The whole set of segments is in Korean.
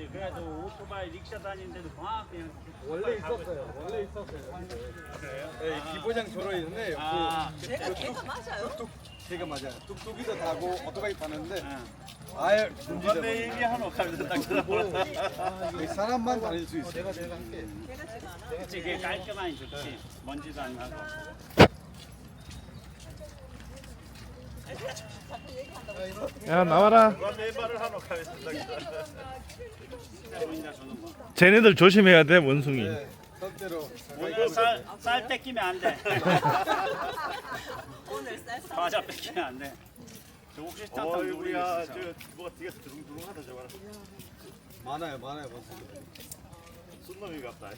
그렇지. 그래도 오토바이 릭샤 다니는데도 봐 그냥. 원래 있었어요. 그래요? 네, 기보장 조로 있는데 걔가 맞아요? 제가 맞아요. 뚝뚝이도 타고 오토바이 타는데 응. 아예 누가 내 얘기하노? 가면서 딱 들어보라. 사람만 다닐 수 있어요. 걔가 지금 안 와. 그치, 그게 깔끔하니 좋지. 먼지도 안 나고. 야 나와라. 누가 내 말을 하노? 가면서 딱 보인다 저는 뭐. 쟤네들 조심해야 돼 원숭이. 네, 선대로 오늘 쌀 뺏기면 안 돼. 오늘 쌀 사. 과자 뺏기면 안 돼. 저 혹시 탕탕 어이구야, 저 뭐가 되게 두릉두릉하다 저거는. 많아요, 원숭이. 순놈이 같다.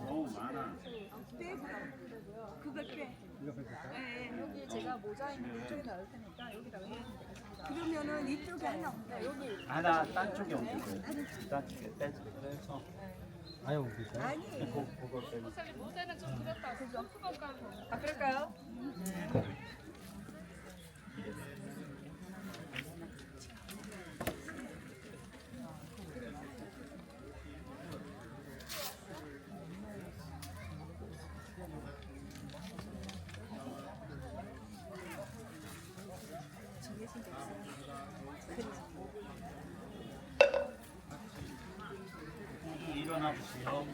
너무 많아. 그걸 빼. 여기 제가 모자 있는 이쪽에 넣을 테니까 여기다가 해주세요. 그러면은 이쪽에 하나 없다. 여기. 하나 딴 쪽에 옮기고. 딴 쪽에 빼서. 그래서. 아예 웃기죠? 아니. 모자는 좀 그렇다. 그죠? 아 그럴까요? 일어나 보세요.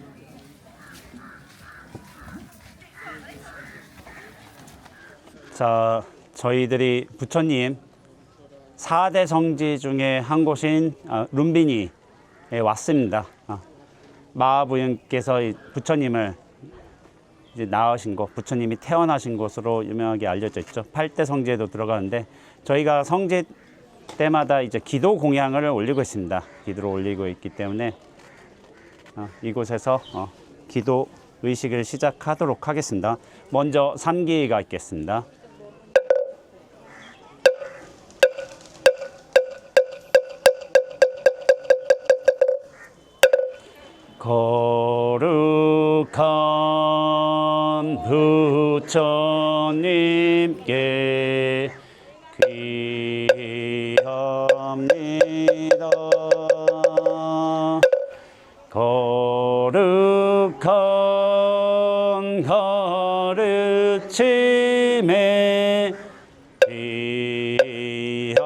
자, 저희들이 부처님 4대 성지 중에 한 곳인 룸비니에 왔습니다. 마하부인께서 부처님을 이제 낳으신 곳, 부처님이 태어나신 곳으로 유명하게 알려져 있죠. 8대 성지에도 들어가는데 저희가 성지 때마다 이제 기도 공양을 올리고 있습니다. 기도를 올리고 있기 때문에 이곳에서 기도 의식을 시작하도록 하겠습니다. 먼저 삼기가 있겠습니다. 거룩한 부처님께 귀합니다. 거룩한 가르침에 귀합니다.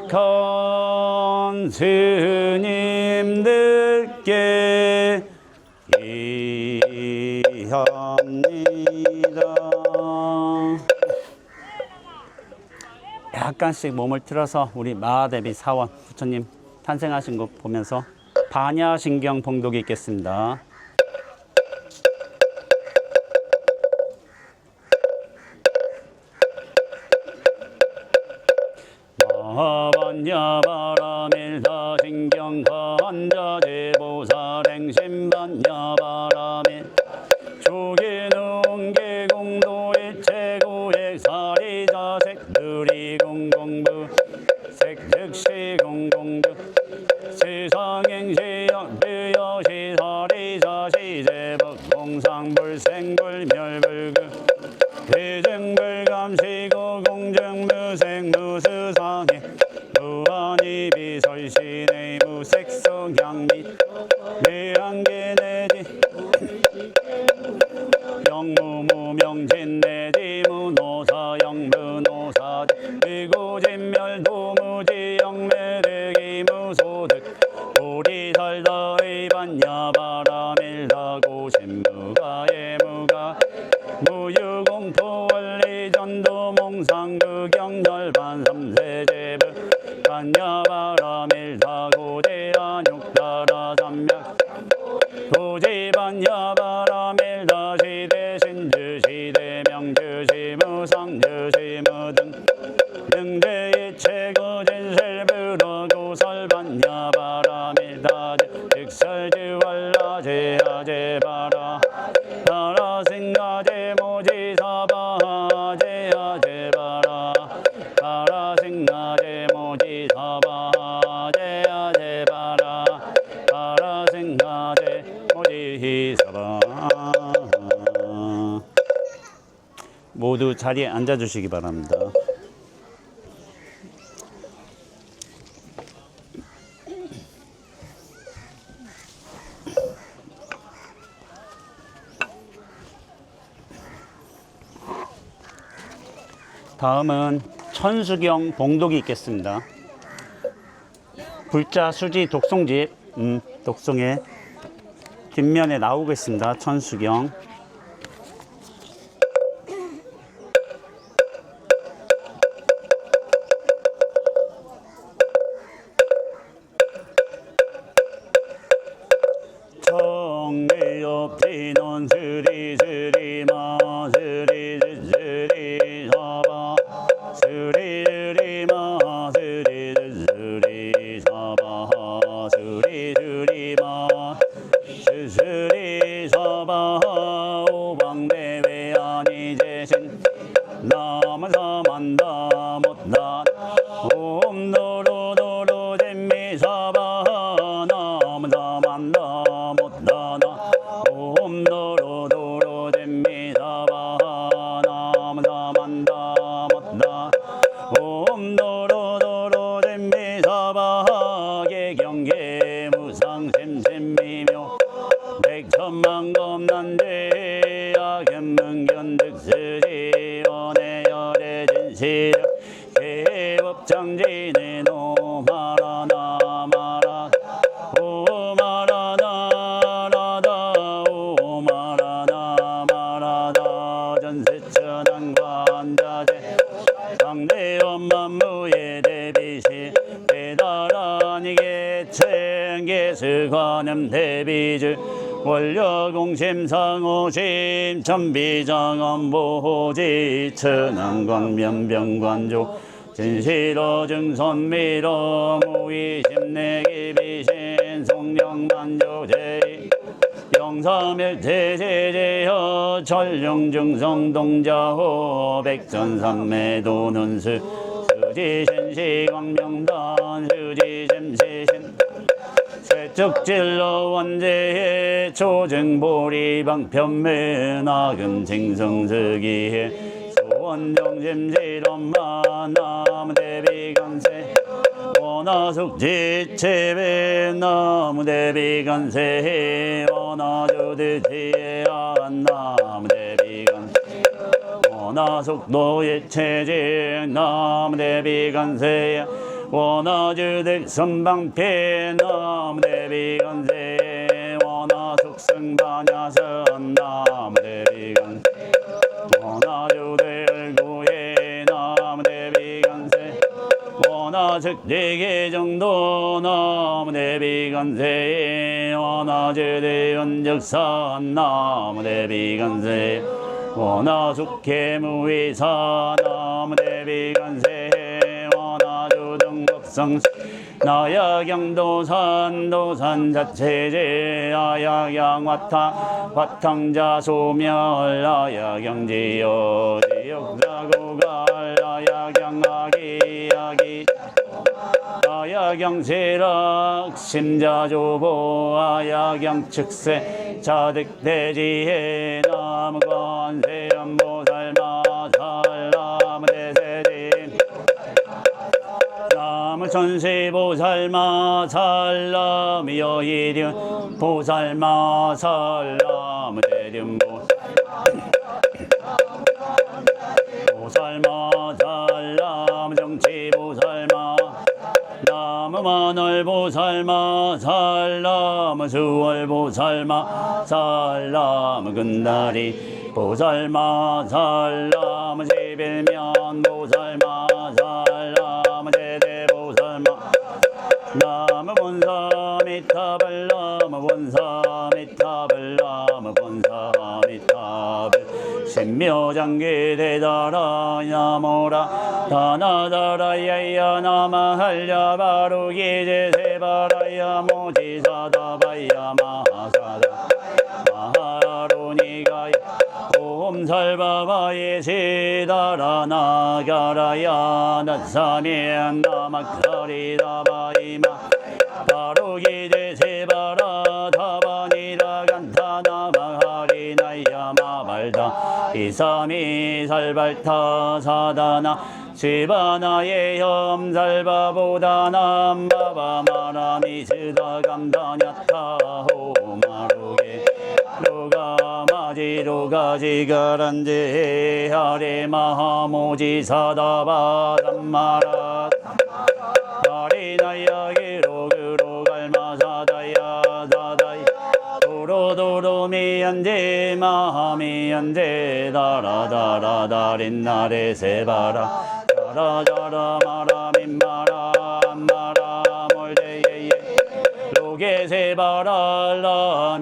거룩한 스님들께 귀합니다. 약간씩 몸을 틀어서 우리 마하대비 사원 부처님 탄생하신 것 보면서 반야신경 봉독이 있겠습니다. 반야바라밀 다신경 한자제보사랭신 반야바라밀 조기능계공도의 최고의 사리자색 누리공공부 색즉시공공부 세상행시역 묘여시사리자시제법 공상불생불멸불그 대증불감시고 공정무생무수상해 무한이비설신의 무색성향 및 내한계내지 영무무명진내지 무노사영무노사지 위고진멸도무지 영매득이 무소득 우리살다의 반야바라밀다고신무가예무가 무유공포원리전도몽상극경 야바라밀다 고제한 육다라 삼맥 고지반 야바라밀다 시대 신주 시대 명주 시무상 주시무 등대 이체고 진실부로 고설반 야바라밀다 직설지왈라 제하제바라 바라생가제 모지사바 제하제바라 바라생가제 모지사바 제하제바라 바라생가제 모지사바. 모두 자리에 앉아주시기 바랍니다. 다음은 천수경 봉독이 있겠습니다. 불자 수지 독송집 독송의 뒷면에 나오고 있습니다. 천수경. 정리없지는 스리스리마 스리스리 사바 스리스리마 스리스리 사바 스리스리마 스리스리 사바 오방대회 아니제신 남사만다 못다 옴노로노로 잼미사바 남사만다 못다나 옴노로노로 잼미사바 남사만다 못다 옴노로노로 잼미사바 개경계 무상심심미묘 백천만검난제 야견문견득스지 원해열의 진실 개법장진의 노마라나 마라 오마라나라다 오마라나 마라다 전세천안관자재 상대원만무의 대비시 대다라니게 챙계스관음 대비주 원료공심상호심 천비장엄보호지 천안광면병관조 진실어증선미로 무의심내기비신 송령만조제이 영사멸제제제여 천룡증성동자호 백전삼매도는수 수지신시광명단 수지심시신 쇠쪽질러 원제해 초증보리방편매나금 징성스기해 소원정심실엄마 나무대비간세 원하숙지체배 나무대비간세 원하주드지혜안 나무대비간세 원하숙도의 체직 나무대비간세 원하주득 선방패 나무대비간세 원하숙승반야선 나무대비간세 원하주들구해 나무대비간세 원하숙대계정도 나무대비간세 원하주대연적산 나무대비간세 원하숙계무위사 나무대비간세 원하주등법성 나야경도산 도산자체제 아야경화탕 화탕자소멸 아야경지여 지역자고갈 아야경아기 아야경세락 심자조보 아야경측세 자득대지해 나무관세음보살마 살라무대세지 나무천시보살마 살라미여이륜 보살마 살라무대륜보 보살마 살라무정치보살마 나무만월보살마 살라무수월보살마 살라무근다리 보살마 살라무지빌면보살마 살라무제대보살마 나무 본사미타불 나무 본사미타불 나무 본사미타불 신묘장기 대다라 야모라 다나다라야야 나마할야 바루기제 세바라야 모지사다바야 마하사다 마하로니가야 옴살바바예 시다라 나가라야 나사미엔 나막사리다바이마 바루기제 세바라 다바니라 간타나마하리나야 마발다 이사미 살발타 사다나 시바나의 혐살바보다나 마바마라미스다 감다냐타 호마루게 로가마지로가지가란제 하레마하모지사다바 담마라 하리나야기로그로갈마사다야 사다이 도로도로미연제 마하미연제 다라다라다린나레 세바라 자라자라 마라민마라 마라 몰데예예 로게세바라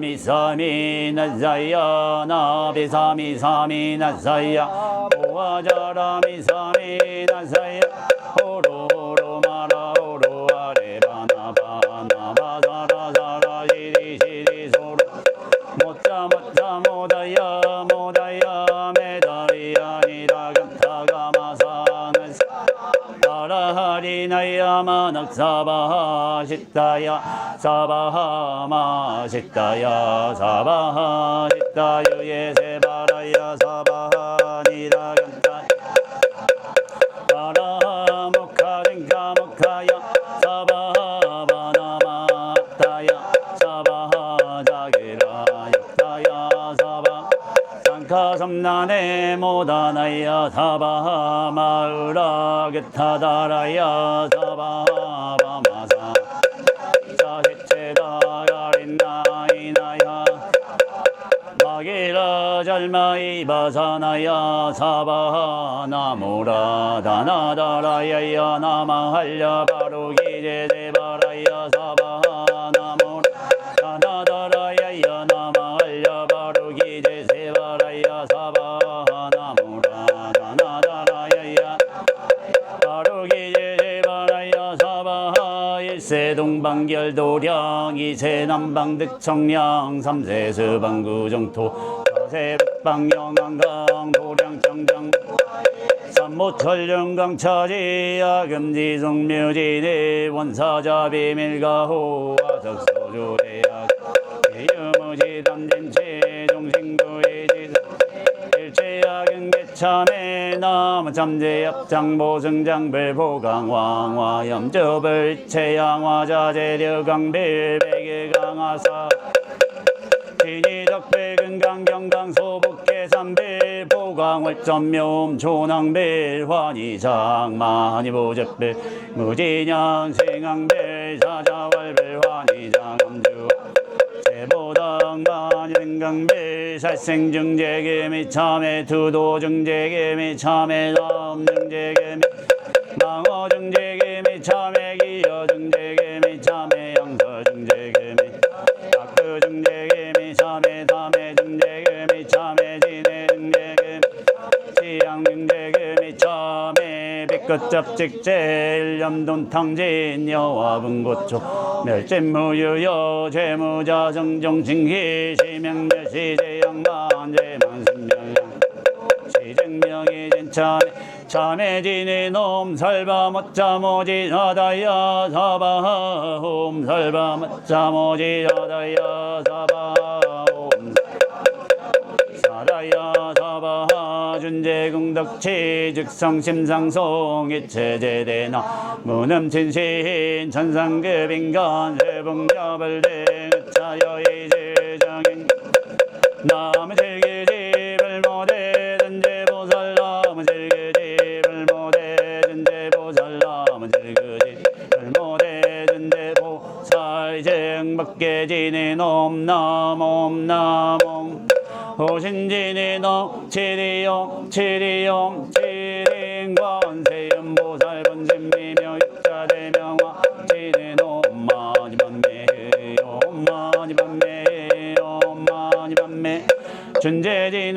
미사미 나자야 나비사미 사미 나자야 오아자라 미사미 나자야 오로오로 마라 오로 아레바나 바나 바사라 사라 시리 시리 소로 못자 못자 모다야 모다야 메다리야 니라간타가 마사나스 아라하리나야 마낙사바하 시타야 사바하 마시타야 사바하 시타유예 세바라야 사바하 니라간타 아라하 목하진가 목하야 사바하 바나마타야 사바하 자기라 역타야 사바 상카섬난에 모다나야 사바하 마으라 게타다라야 사바하 바마사 사시체다 가린나이나야 마기라 잘마이 바사나야 사바하 나무라 다나다라야야 나마할야 바루기제 세바라야 사바하 나무라 다나다라야야 나마할야 바루기제 세바라야 사바하 나무라 다나다라야야 바루기제 세바라야 사바하 일세 동방결도량 이세 남방득청량 삼세 서방구정토 사세 북방영안강 도량청정 삼모철령강차지 야금지성묘지대 원사자 비밀가호 아석소조대약 개유무지 담진체 종신구이지 일체야경 개참에 남참제압장보승장불보강왕화 염저불체양화자재력강빌백일강하사 진이덕배근강경강 소북해삼빌 보강월점묘음 조낭빌 환희장 마니보적빌 무진양 생항빌 사자월빌 환희장 암주 제보당 마니등강빌 살생증제계미 참회 투도증제계미 참회 남증제계미 망어증제계미 참회 기여증제계미 참회 양서증제계미 악그증제계미 참회 담해증제계미 참회 진해증제계미 치양증제계미 참회 빛끝잡직제 일념돈탕진 여화분고초 멸진무유여 재무자성정징희 시명멸시제양만 제만승멸량 시증명이 진참해 참해진이 놈 살바 못자 모지 사다야 사바하 홈 살바 못자 모지 사다야 사바하 홈 사다야 사바하 준재궁덕치 즉성심상송 이체제대나 무념친신 천상급인간 세봉자벌대 차여이제정인 남의 즐기집을 못해 든제보살 남의 즐기집을 못해 든제보살 남의 즐기집을 못해 든제보살 쟁밖에 옴남옴남옴 호신진이놈 치리용 치리용 치링관세음보살 본심미명 육자대명화 진이놈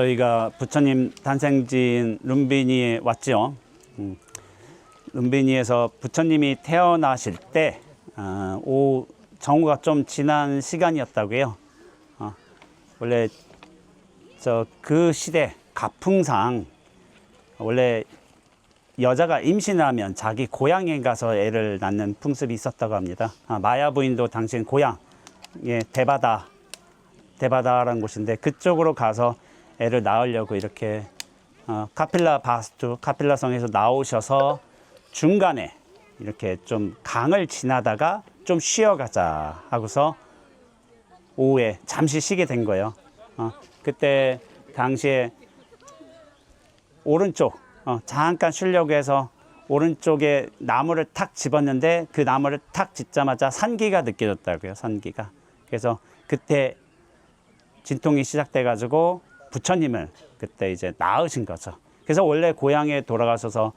저희가 부처님 탄생지인 룸비니에 왔죠. 룸비니에서 부처님이 태어나실 때 오후 정오가 좀 지난 시간이었다고요. 원래 그 시대 가풍상 원래 여자가 임신하면 자기 고향에 가서 애를 낳는 풍습이 있었다고 합니다. 마야 부인도 당신 고향에 데바다라는 곳인데 그쪽으로 가서 애를 낳으려고 이렇게 카필라 바스투 카필라 성에서 나오셔서 중간에 이렇게 좀 강을 지나다가 좀 쉬어가자 하고서 오후에 잠시 쉬게 된 거예요. 그때 당시에 오른쪽 잠깐 쉬려고 해서 오른쪽에 나무를 탁 집었는데 그 나무를 탁 짓자마자 산기가 느껴졌다고요. 산기가. 그래서 그때 진통이 시작돼 가지고 부처님을 그때 이제 낳으신 거죠. 그래서 원래 고향에 돌아가셔서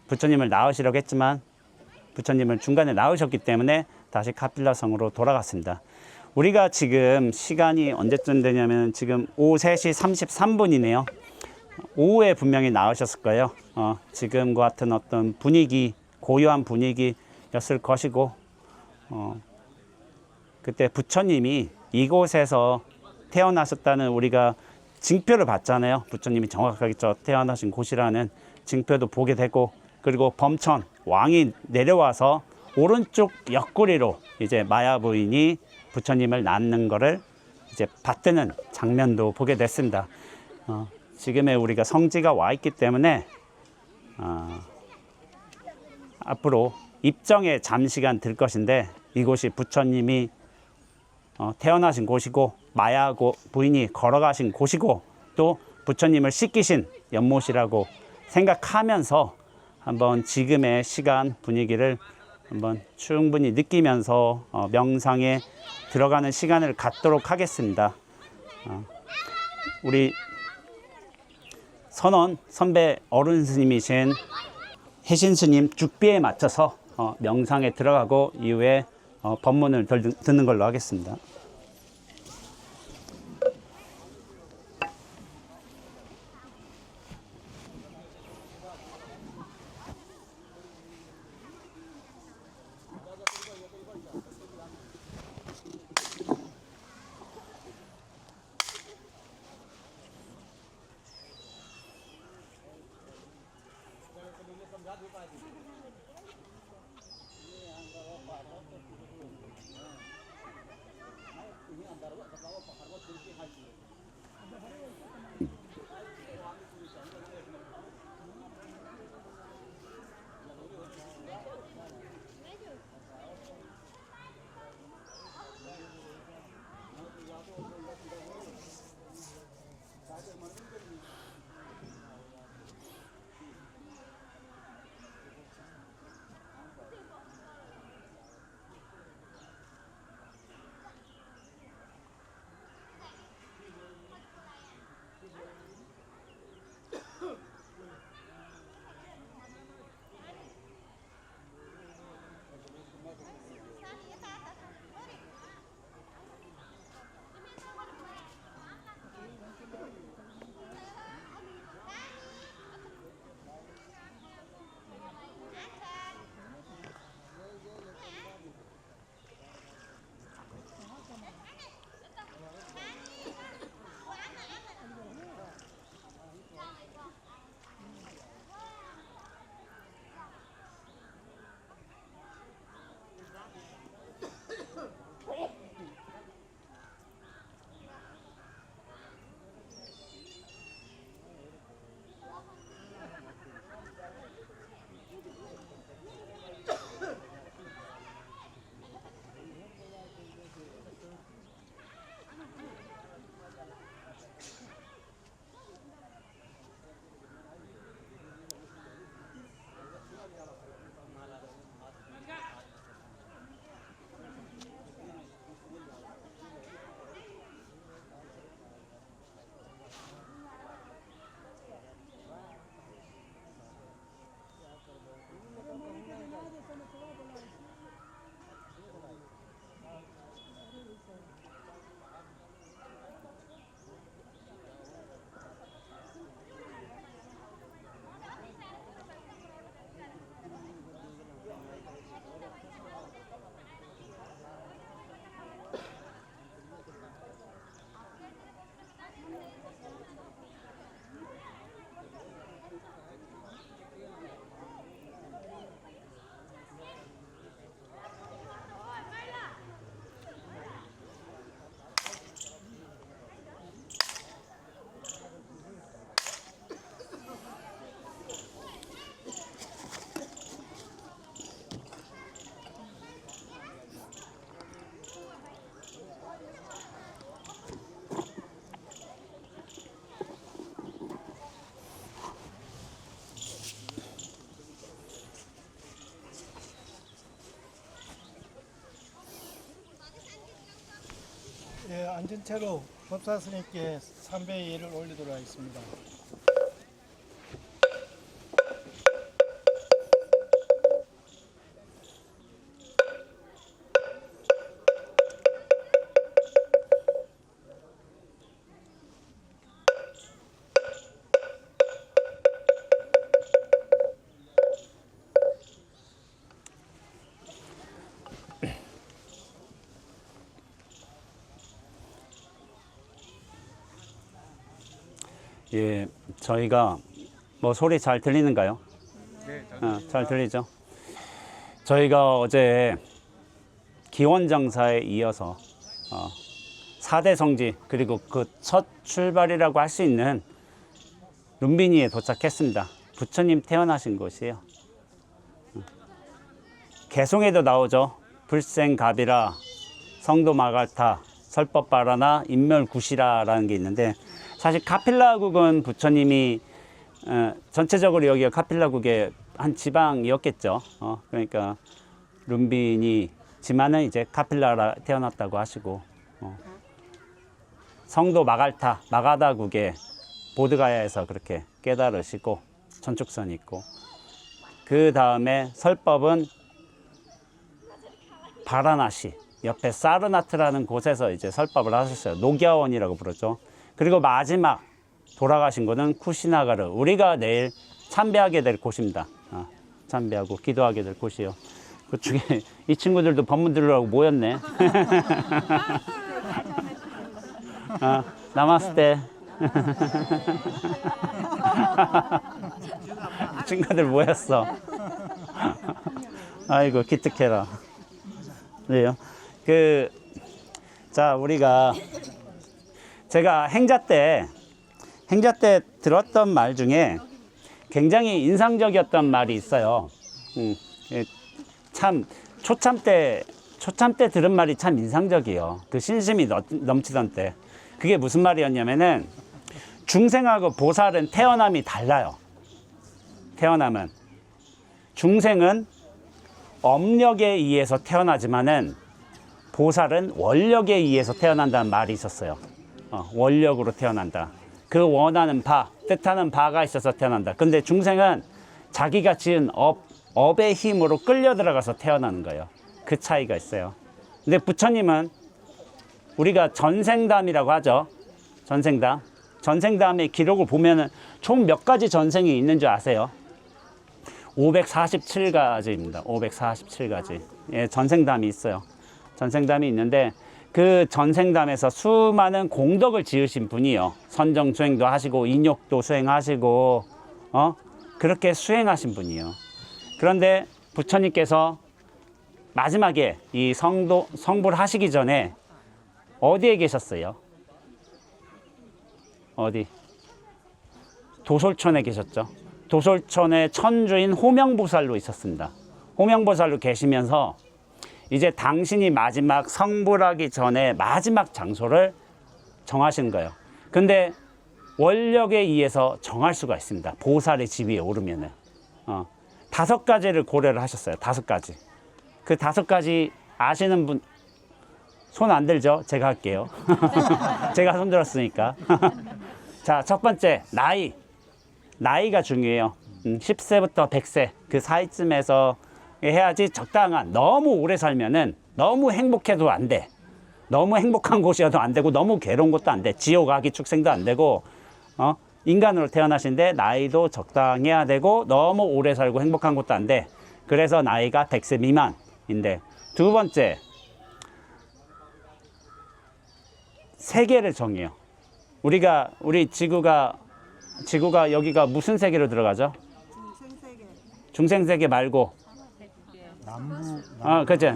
부처님을 낳으시려고 했지만 부처님을 중간에 낳으셨기 때문에 다시 카필라 성으로 돌아갔습니다. 우리가 지금 시간이 언제쯤 되냐면 지금 오후 3시 33분이네요. 오후에 분명히 나으셨을 거예요. 지금과 같은 어떤 분위기, 고요한 분위기였을 것이고, 그때 부처님이 이곳에서 태어나셨다는 우리가 징표를 봤잖아요. 부처님이 정확하게 태어나신 곳이라는 징표도 보게 되고, 그리고 범천 왕이 내려와서 오른쪽 옆구리로 이제 마야 부인이 부처님을 낳는 것을 이제 받드는 장면도 보게 됐습니다. 지금의 우리가 성지가 와 있기 때문에 앞으로 입정에 잠시간 들 것인데 이곳이 부처님이 태어나신 곳이고 마야 부인이 걸어가신 곳이고 또 부처님을 씻기신 연못이라고 생각하면서 한번 지금의 시간 분위기를 한번 충분히 느끼면서 명상에 들어가는 시간을 갖도록 하겠습니다. 우리 선원 선배 어른 스님이신 해신 스님 죽비에 맞춰서 명상에 들어가고 이후에 법문을 듣는 걸로 하겠습니다. 예, 앉은 채로 법사 스님께 삼배의 예를 올리도록 하겠습니다. 예, 저희가 뭐 소리 잘 들리는가요? 네, 잘 들리죠? 저희가 어제 기원정사에 이어서 4대 성지 그리고 그 첫 출발이라고 할 수 있는 룸비니에 도착했습니다. 부처님 태어나신 곳이에요. 개송에도 나오죠. 불생갑이라 성도마갈타 설법바라나 인멸구시라라는 게 있는데 사실 카필라국은 부처님이 전체적으로 여기가 카필라국의 한 지방이었겠죠. 그러니까 룸비니지만은 이제 카필라라 태어났다고 하시고 성도 마갈타 마가다국의 보드가야에서 그렇게 깨달으시고 천축선이 있고 그 다음에 설법은 바라나시 옆에 사르나트라는 곳에서 이제 설법을 하셨어요. 녹야원이라고 부르죠. 그리고 마지막 돌아가신 곳은 쿠시나가르. 우리가 내일 참배하게 될 곳입니다. 참배하고 기도하게 될 곳이에요. 그 중에 이 친구들도 법문 들으려고 모였네. 나마스테. 친구들 모였어. 아이고 기특해라. 그래요. 자 우리가 제가 행자 때 들었던 말 중에 굉장히 인상적이었던 말이 있어요. 참 초참 때 들은 말이 참 인상적이에요. 그 신심이 넘치던 때. 그게 무슨 말이었냐면은 중생하고 보살은 태어남이 달라요. 태어남은 중생은 업력에 의해서 태어나지만은 보살은 원력에 의해서 태어난다는 말이 있었어요. 원력으로 태어난다. 그 원하는 바, 뜻하는 바가 있어서 태어난다. 근데 중생은 자기가 지은 업의 힘으로 끌려 들어가서 태어나는 거예요. 그 차이가 있어요. 근데 부처님은 우리가 전생담이라고 하죠. 전생담의 기록을 보면은 총 몇 가지 전생이 있는 줄 아세요? 547가지입니다. 547가지. 예, 전생담이 있어요. 전생담이 있는데 그 전생담에서 수많은 공덕을 지으신 분이요. 선정 수행도 하시고 인욕도 수행하시고 그렇게 수행하신 분이요. 그런데 부처님께서 마지막에 이 성불 하시기 전에 어디에 계셨어요? 어디? 도솔천에 계셨죠. 도솔천의 천주인 호명보살로 있었습니다. 호명보살로 계시면서 이제 당신이 마지막 성불하기 전에 마지막 장소를 정하시는 거예요. 근데 원력에 의해서 정할 수가 있습니다. 보살의 지위에 오르면은 5가지를 고려를 하셨어요. 5가지. 그 5가지 아시는 분 손 안 들죠? 제가 할게요. 제가 손 들었으니까. 자, 첫 번째 나이가 중요해요. 10세부터 100세 그 사이쯤에서 해야지 적당한. 너무 오래 살면은 너무 행복해도 안 돼. 너무 행복한 곳이어도 안 되고 너무 괴로운 것도 안 돼. 지옥 아기 축생도 안 되고 인간으로 태어나신데 나이도 적당해야 되고 너무 오래 살고 행복한 것도 안 돼. 그래서 나이가 100세 미만인데 두 번째 세계를 정해요. 우리 지구가 여기가 무슨 세계로 들어가죠? 중생세계 말고 그죠.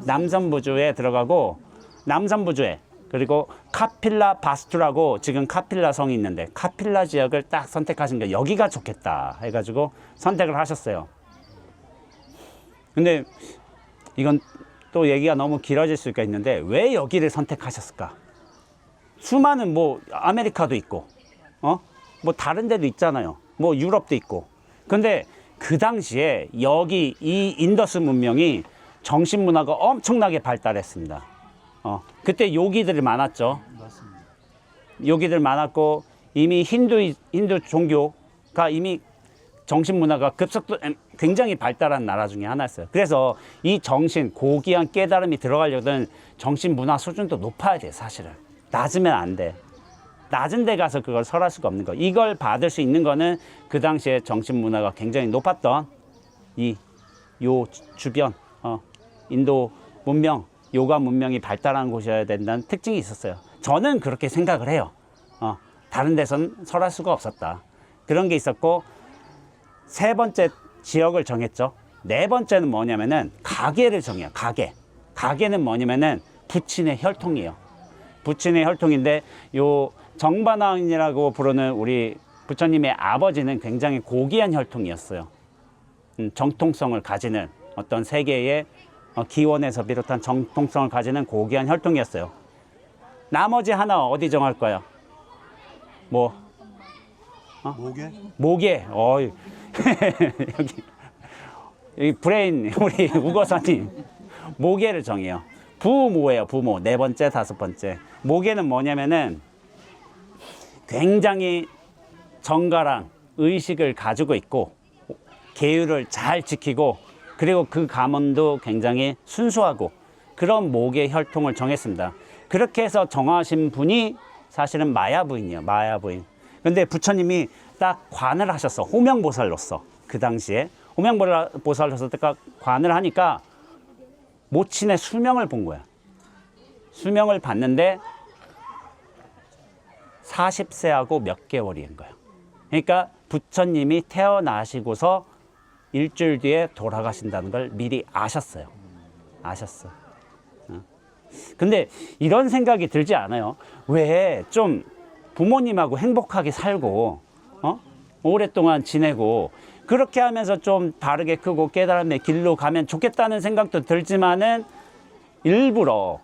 남선부주에 들어가고 남선부주에 그리고 카필라 바스투라고 지금 카필라 성이 있는데 카필라 지역을 딱 선택하신 게 여기가 좋겠다 해가지고 선택을 하셨어요. 근데 이건 또 얘기가 너무 길어질 수가 있는데 왜 여기를 선택하셨을까? 수많은 뭐 아메리카도 있고 뭐 다른 데도 있잖아요. 뭐 유럽도 있고. 근데 그 당시에 여기 이 인더스 문명이 정신문화가 엄청나게 발달했습니다. 그때 요기들이 많았죠. 맞습니다. 요기들 많았고 이미 힌두 종교가 이미 정신 문화가 굉장히 발달한 나라 중에 하나였어요. 그래서 이 정신, 고귀한 깨달음이 들어가려면 정신 문화 수준도 높아야 돼, 사실은. 낮으면 안 돼. 낮은 데 가서 그걸 설할 수가 없는 거. 이걸 받을 수 있는 거는 그 당시에 정신 문화가 굉장히 높았던 요 주변, 인도 문명, 요가 문명이 발달한 곳이어야 된다는 특징이 있었어요. 저는 그렇게 생각을 해요. 다른 데선 설할 수가 없었다. 그런 게 있었고, 세 번째 지역을 정했죠. 네 번째는 뭐냐면은 가게를 정해요. 가게는 뭐냐면은 부친의 혈통이에요. 부친의 혈통인데 요 정반왕이라고 부르는 우리 부처님의 아버지는 굉장히 고귀한 혈통이었어요. 정통성을 가지는 어떤 세계의 기원에서 비롯한 정통성을 가지는 고귀한 혈통이었어요. 나머지 하나 어디 정할 거예요? 뭐? 모계. 여기 브레인 우리 우거선님 모계를 정해요. 부모예요. 부모. 네 번째, 다섯 번째. 모계는 뭐냐면은 굉장히 정갈한 의식을 가지고 있고 계율을 잘 지키고 그리고 그 가문도 굉장히 순수하고 그런 모계 혈통을 정했습니다. 그렇게 해서 정하신 분이 사실은 마야 부인이에요. 마야 부인. 근데 부처님이 딱 관을 하셨어. 호명보살로서. 그 당시에 호명보살로서 딱 관을 하니까 모친의 수명을 본 거야. 수명을 봤는데 40세하고 몇 개월인 거야. 그러니까 부처님이 태어나시고서 일주일 뒤에 돌아가신다는 걸 미리 아셨어요. 아셨어. 근데 이런 생각이 들지 않아요? 왜 좀 부모님하고 행복하게 살고 오랫동안 지내고 그렇게 하면서 좀 바르게 크고 깨달음의 길로 가면 좋겠다는 생각도 들지만은 일부러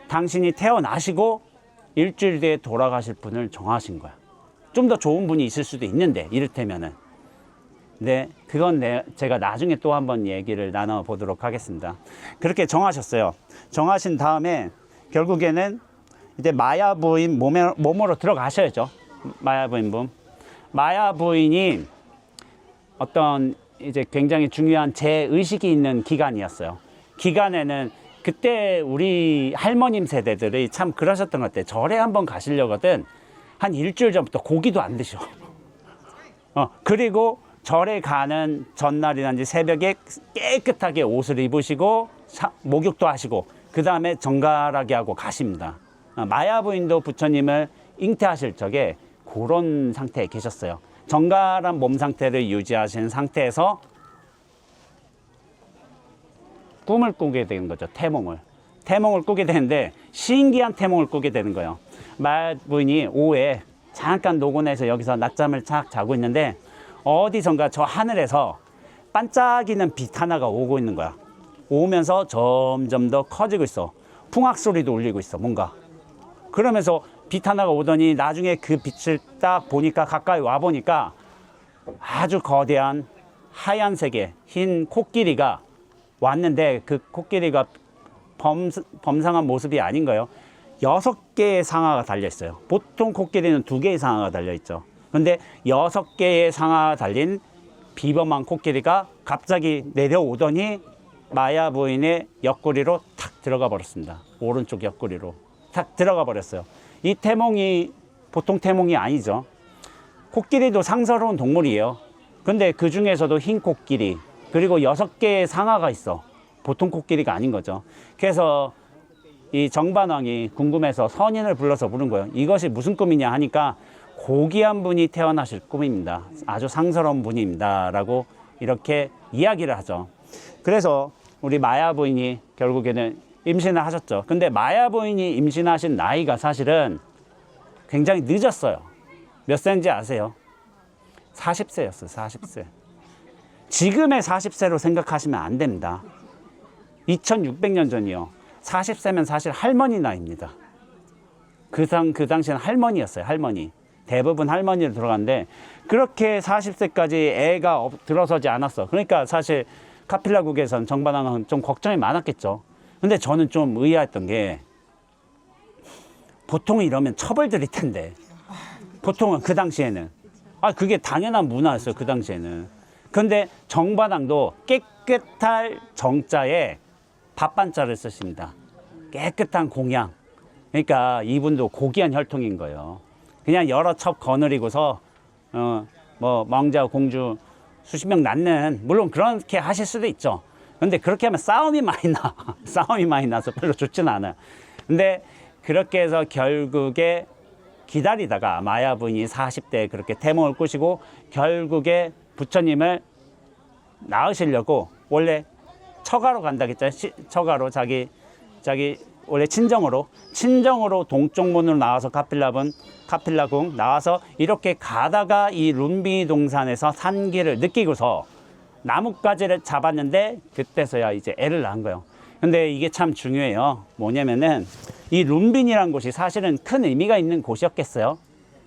당신이 태어나시고 일주일 뒤에 돌아가실 분을 정하신 거야. 좀 더 좋은 분이 있을 수도 있는데 이를테면은. 네, 그건 제가 나중에 또 한번 얘기를 나눠보도록 하겠습니다. 그렇게 정하셨어요. 정하신 다음에 결국에는 이제 마야 부인 몸으로 들어가셔야죠. 마야 부인 몸. 마야 부인이 어떤 이제 굉장히 중요한 제의식이 있는 기간이었어요. 기간에는 그때 우리 할머님 세대들이 참 그러셨던 것 같아요. 절에 한번 가시려거든 한 일주일 전부터 고기도 안 드셔. 그리고 절에 가는 전날이든지 새벽에 깨끗하게 옷을 입으시고 목욕도 하시고 그 다음에 정갈하게 하고 가십니다. 마야 부인도 부처님을 잉태하실 적에 그런 상태에 계셨어요. 정갈한 몸 상태를 유지하시는 상태에서 꿈을 꾸게 되는 거죠. 태몽을 꾸게 되는데 신기한 태몽을 꾸게 되는 거예요. 마야 부인이 오후에 잠깐 노곤해서 여기서 낮잠을 착 자고 있는데 어디선가 저 하늘에서 반짝이는 빛 하나가 오고 있는 거야. 오면서 점점 더 커지고 있어. 풍악 소리도 울리고 있어. 뭔가. 그러면서 빛 하나가 오더니 나중에 그 빛을 딱 보니까 가까이 와 보니까 아주 거대한 하얀색의 흰 코끼리가 왔는데 그 코끼리가 범상한 모습이 아닌 거예요. 6개의 상아가 달려 있어요. 보통 코끼리는 2개의 상아가 달려 있죠. 근데 6개의 상아가 달린 비범한 코끼리가 갑자기 내려오더니 마야 부인의 옆구리로 탁 들어가 버렸습니다. 오른쪽 옆구리로 탁 들어가 버렸어요. 이 태몽이 보통 태몽이 아니죠. 코끼리도 상스러운 동물이에요. 근데 그 중에서도 흰 코끼리 그리고 6개의 상아가 있어. 보통 코끼리가 아닌 거죠. 그래서 이 정반왕이 궁금해서 선인을 불러서 부른 거예요. 이것이 무슨 꿈이냐 하니까 고귀한 분이 태어나실 꿈입니다. 아주 상스러운 분입니다. 라고 이렇게 이야기를 하죠. 그래서 우리 마야 부인이 결국에는 임신을 하셨죠. 근데 마야 부인이 임신하신 나이가 사실은 굉장히 늦었어요. 몇 세인지 아세요? 40세였어요. 40세. 지금의 40세로 생각하시면 안 됩니다. 2600년 전이요. 40세면 사실 할머니 나이입니다. 그 당시에는 할머니였어요. 할머니. 대부분 할머니로 들어갔는데 그렇게 40세까지 애가 들어서지 않았어. 그러니까 사실 카필라국에선 정반왕은 좀 걱정이 많았겠죠. 근데 저는 좀 의아했던 게 보통 이러면 처벌 드릴 텐데 보통은 그 당시에는 그게 당연한 문화였어요. 그 당시에는. 근데 정반항도 깨끗할 정자에 밥반자를 쓰십니다. 깨끗한 공양. 그러니까 이분도 고귀한 혈통인 거예요. 그냥 여러 첩 거느리고서 뭐 왕자 공주 수십 명 낳는, 물론 그렇게 하실 수도 있죠. 근데 그렇게 하면 싸움이 많이 나. 싸움이 많이 나서 별로 좋지는 않아요. 근데 그렇게 해서 결국에 기다리다가 마야 부인이 40대에 그렇게 태몽을 꾸시고 결국에 부처님을 낳으시려고 원래 처가로 간다 했죠. 처가로 자기 원래 친정으로 동쪽 문으로 나와서 카필라궁 나와서 이렇게 가다가 이 룸비니 동산에서 산기를 느끼고서 나뭇가지를 잡았는데 그때서야 이제 애를 낳은 거예요. 근데 이게 참 중요해요. 뭐냐면은 이 룸비니라는 곳이 사실은 큰 의미가 있는 곳이었겠어요?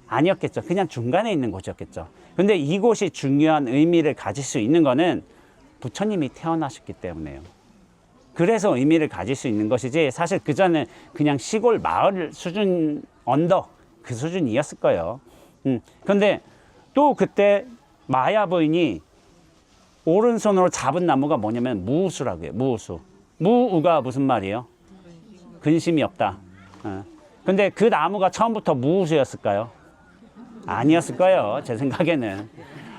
아니었겠죠. 그냥 중간에 있는 곳이었겠죠. 근데 이곳이 중요한 의미를 가질 수 있는 거는 부처님이 태어나셨기 때문에요. 그래서 의미를 가질 수 있는 것이지 사실 그전에 그냥 시골 마을 수준 언덕 그 수준이었을 거예요. 근데 또 그때 마야 부인이 오른손으로 잡은 나무가 뭐냐면 무우수라고 해요. 무우수. 무우가 무슨 말이에요? 근심이 없다. 근데 그 나무가 처음부터 무우수였을까요? 아니었을 거예요. 제 생각에는.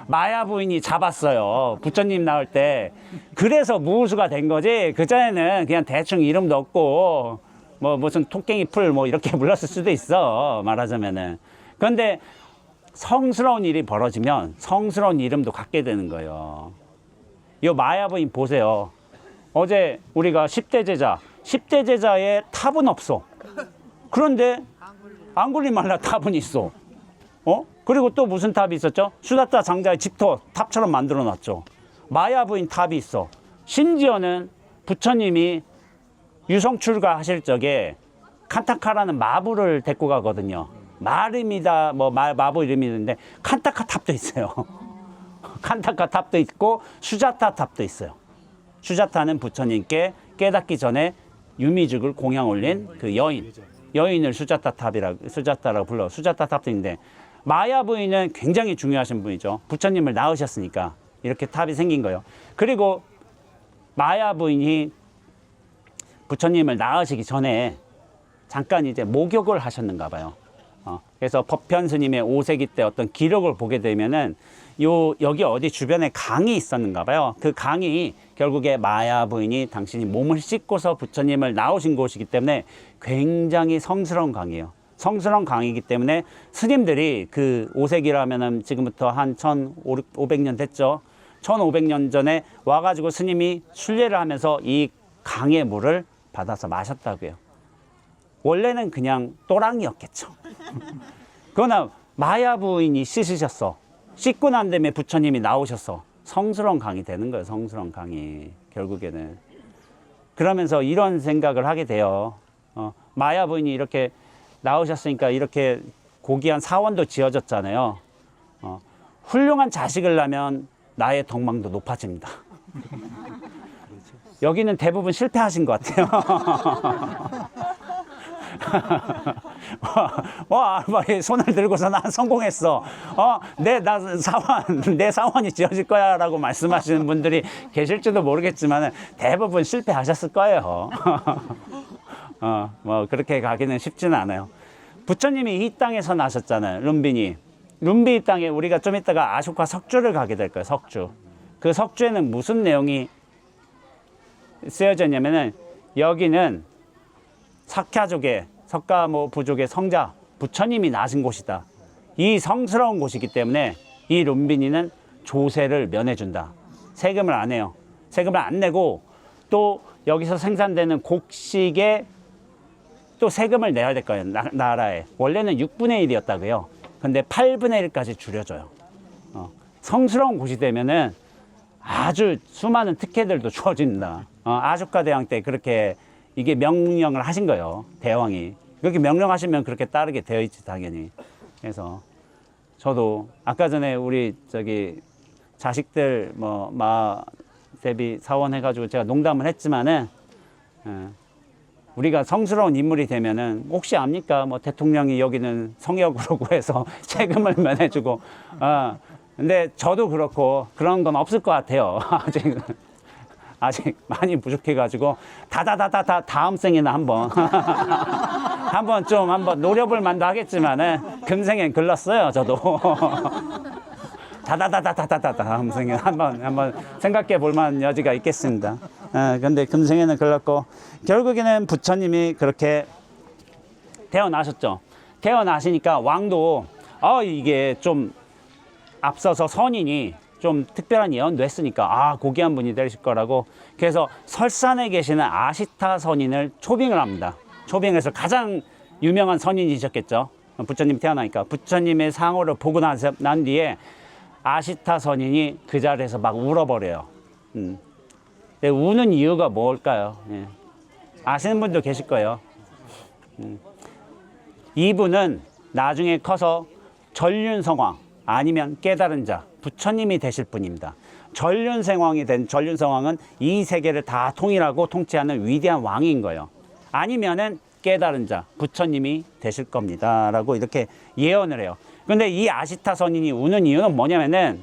마야 부인이 잡았어요. 부처님 나올 때. 그래서 무우수가 된 거지. 그전에는 그냥 대충 이름도 없고 뭐 무슨 토깽이 풀 뭐 이렇게 불렀을 수도 있어. 말하자면은. 그런데 성스러운 일이 벌어지면 성스러운 이름도 갖게 되는 거예요. 이 마야 부인 보세요. 어제 우리가 10대 제자의 탑은 없어. 그런데 앙굴리말라 탑은 있어. 그리고 또 무슨 탑이 있었죠? 수다타 장자의 집터 탑처럼 만들어 놨죠. 마야 부인 탑이 있어. 심지어는 부처님이 유성출가 하실 적에 칸타카라는 마부를 데리고 가거든요. 마름이다 뭐 마부 이름이 있는데 칸타카 탑도 있어요. 칸타카 탑도 있고 수자타 탑도 있어요. 수자타는 부처님께 깨닫기 전에 유미죽을 공양 올린 그 여인을 수자타라고 불러. 수자타 탑도 있는데 마야 부인은 굉장히 중요하신 분이죠. 부처님을 낳으셨으니까 이렇게 탑이 생긴 거예요. 그리고 마야 부인이 부처님을 낳으시기 전에 잠깐 이제 목욕을 하셨는가 봐요. 그래서 법현 스님의 5세기 때 어떤 기록을 보게 되면은 여기 어디 주변에 강이 있었는가 봐요. 그 강이 결국에 마야 부인이 당신이 몸을 씻고서 부처님을 낳으신 곳이기 때문에 굉장히 성스러운 강이에요. 성스러운 강이기 때문에 스님들이 그 5세기라면은 지금부터 한 1500년 됐죠. 1500년 전에 와가지고 스님이 순례를 하면서 이 강의 물을 받아서 마셨다고요. 원래는 그냥 또랑이었겠죠. 그러나 마야 부인이 씻으셨어. 씻고 난 다음에 부처님이 나오셨어. 성스러운 강이 되는 거예요. 성스러운 강이 결국에는. 그러면서 이런 생각을 하게 돼요. 마야 부인이 이렇게 나오셨으니까 이렇게 고귀한 사원도 지어졌잖아요. 훌륭한 자식을 낳으면 나의 덕망도 높아집니다. 여기는 대부분 실패하신 것 같아요. 손을 들고서 난 성공했어. 내 사원이 지어질 거야 라고 말씀하시는 분들이 계실지도 모르겠지만 대부분 실패하셨을 거예요. 뭐 그렇게 가기는 쉽지는 않아요. 부처님이 이 땅에서 나셨잖아요. 룸비니 땅에 우리가 좀 이따가 아쇼카 석주를 가게 될 거예요. 석주. 그 석주에는 무슨 내용이 쓰여져 있냐면은 여기는 사캬족의 석가모 부족의 성자 부처님이 나신 곳이다. 이 성스러운 곳이기 때문에 이 룸비니는 조세를 면해준다. 세금을 안 해요. 세금을 안 내고 또 여기서 생산되는 곡식에 또 세금을 내야 될 거예요. 나라에. 원래는 6분의 1이었다고요. 근데 8분의 1까지 줄여줘요. 성스러운 곳이 되면은 아주 수많은 특혜들도 주어진다. 아쇼카 대왕 때 그렇게 이게 명령을 하신 거예요. 대왕이. 그렇게 명령하시면 그렇게 따르게 되어 있지, 당연히. 그래서 저도 아까 전에 우리 자식들 대비 사원 해가지고 제가 농담을 했지만은 우리가 성스러운 인물이 되면은 혹시 압니까? 뭐 대통령이 여기는 성역으로 구해서 세금을 면해주고, 근데 저도 그렇고 그런 건 없을 것 같아요. 아직 많이 부족해가지고 다다다다다 다음 생에는 한번 한번 노려볼 만도 하겠지만은 금생엔 글렀어요 저도. 다다다다다다다 다음 생에 한번 생각해 볼 만한 여지가 있겠습니다. 근데 금생에는 글렀고 결국에는 부처님이 그렇게 태어나셨죠. 태어나시니까 왕도 이게 좀 앞서서 선인이 좀 특별한 예언 냈으니까 고귀한 분이 되실 거라고, 그래서 설산에 계시는 아시타 선인을 초빙을 합니다. 초빙해서 가장 유명한 선인이셨겠죠. 부처님 태어나니까 부처님의 상호를 보고 난 뒤에 아시타 선인이 그 자리에서 막 울어버려요. 근데 우는 이유가 뭘까요? 예. 아시는 분도 계실 거예요. 이분은 나중에 커서 전륜성왕 아니면 깨달은 자 부처님이 되실 분입니다. 전륜성왕이 된 전륜성왕은 이 세계를 다 통일하고 통치하는 위대한 왕인 거예요. 아니면은 깨달은 자 부처님이 되실 겁니다 라고 이렇게 예언을 해요. 근데 이 아시타 선인이 우는 이유는 뭐냐면은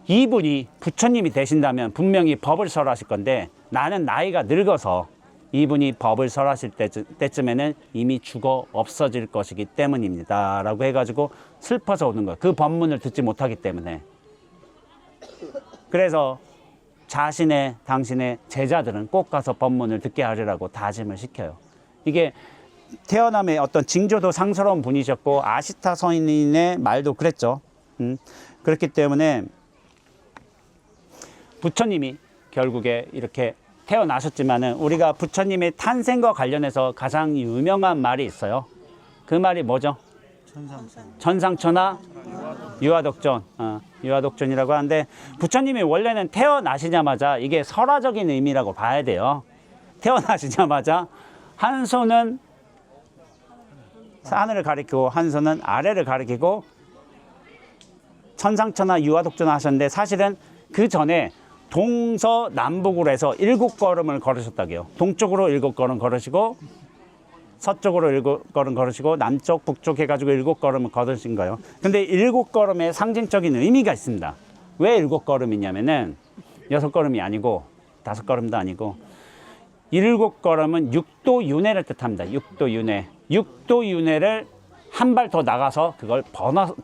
이분이 부처님이 되신다면 분명히 법을 설하실 건데 나는 나이가 늙어서 이분이 법을 설하실 때쯤에는 이미 죽어 없어질 것이기 때문입니다 라고 해가지고 슬퍼서 오는 거예요. 그 법문을 듣지 못하기 때문에. 그래서 당신의 제자들은 꼭 가서 법문을 듣게 하리라고 다짐을 시켜요. 이게 태어남의 어떤 징조도 상스러운 분이셨고 아시타 선인의 말도 그랬죠. 그렇기 때문에 부처님이 결국에 이렇게 태어나셨지만은 우리가 부처님의 탄생과 관련해서 가장 유명한 말이 있어요. 그 말이 뭐죠? 천상천하 유아독존. 유아독존이라고 하는데 부처님이 원래는 태어나시자마자 이게 설화적인 의미라고 봐야 돼요. 태어나시자마자 한 손은 하늘을 가리키고 한 손은 아래를 가리키고 천상천하 유아독존 하셨는데 사실은 그 전에 동서남북으로 해서 7걸음을 걸으셨다고요. 동쪽으로 7걸음 걸으시고 서쪽으로 7걸음 걸으시고 남쪽 북쪽 해가지고 7걸음을 걸으신 거예요. 근데 7걸음에 상징적인 의미가 있습니다. 왜 7걸음이냐면은 6걸음이 아니고 5걸음도 아니고 7걸음은 육도윤회를 뜻합니다. 육도윤회. 육도윤회를 한 발 더 나가서 그걸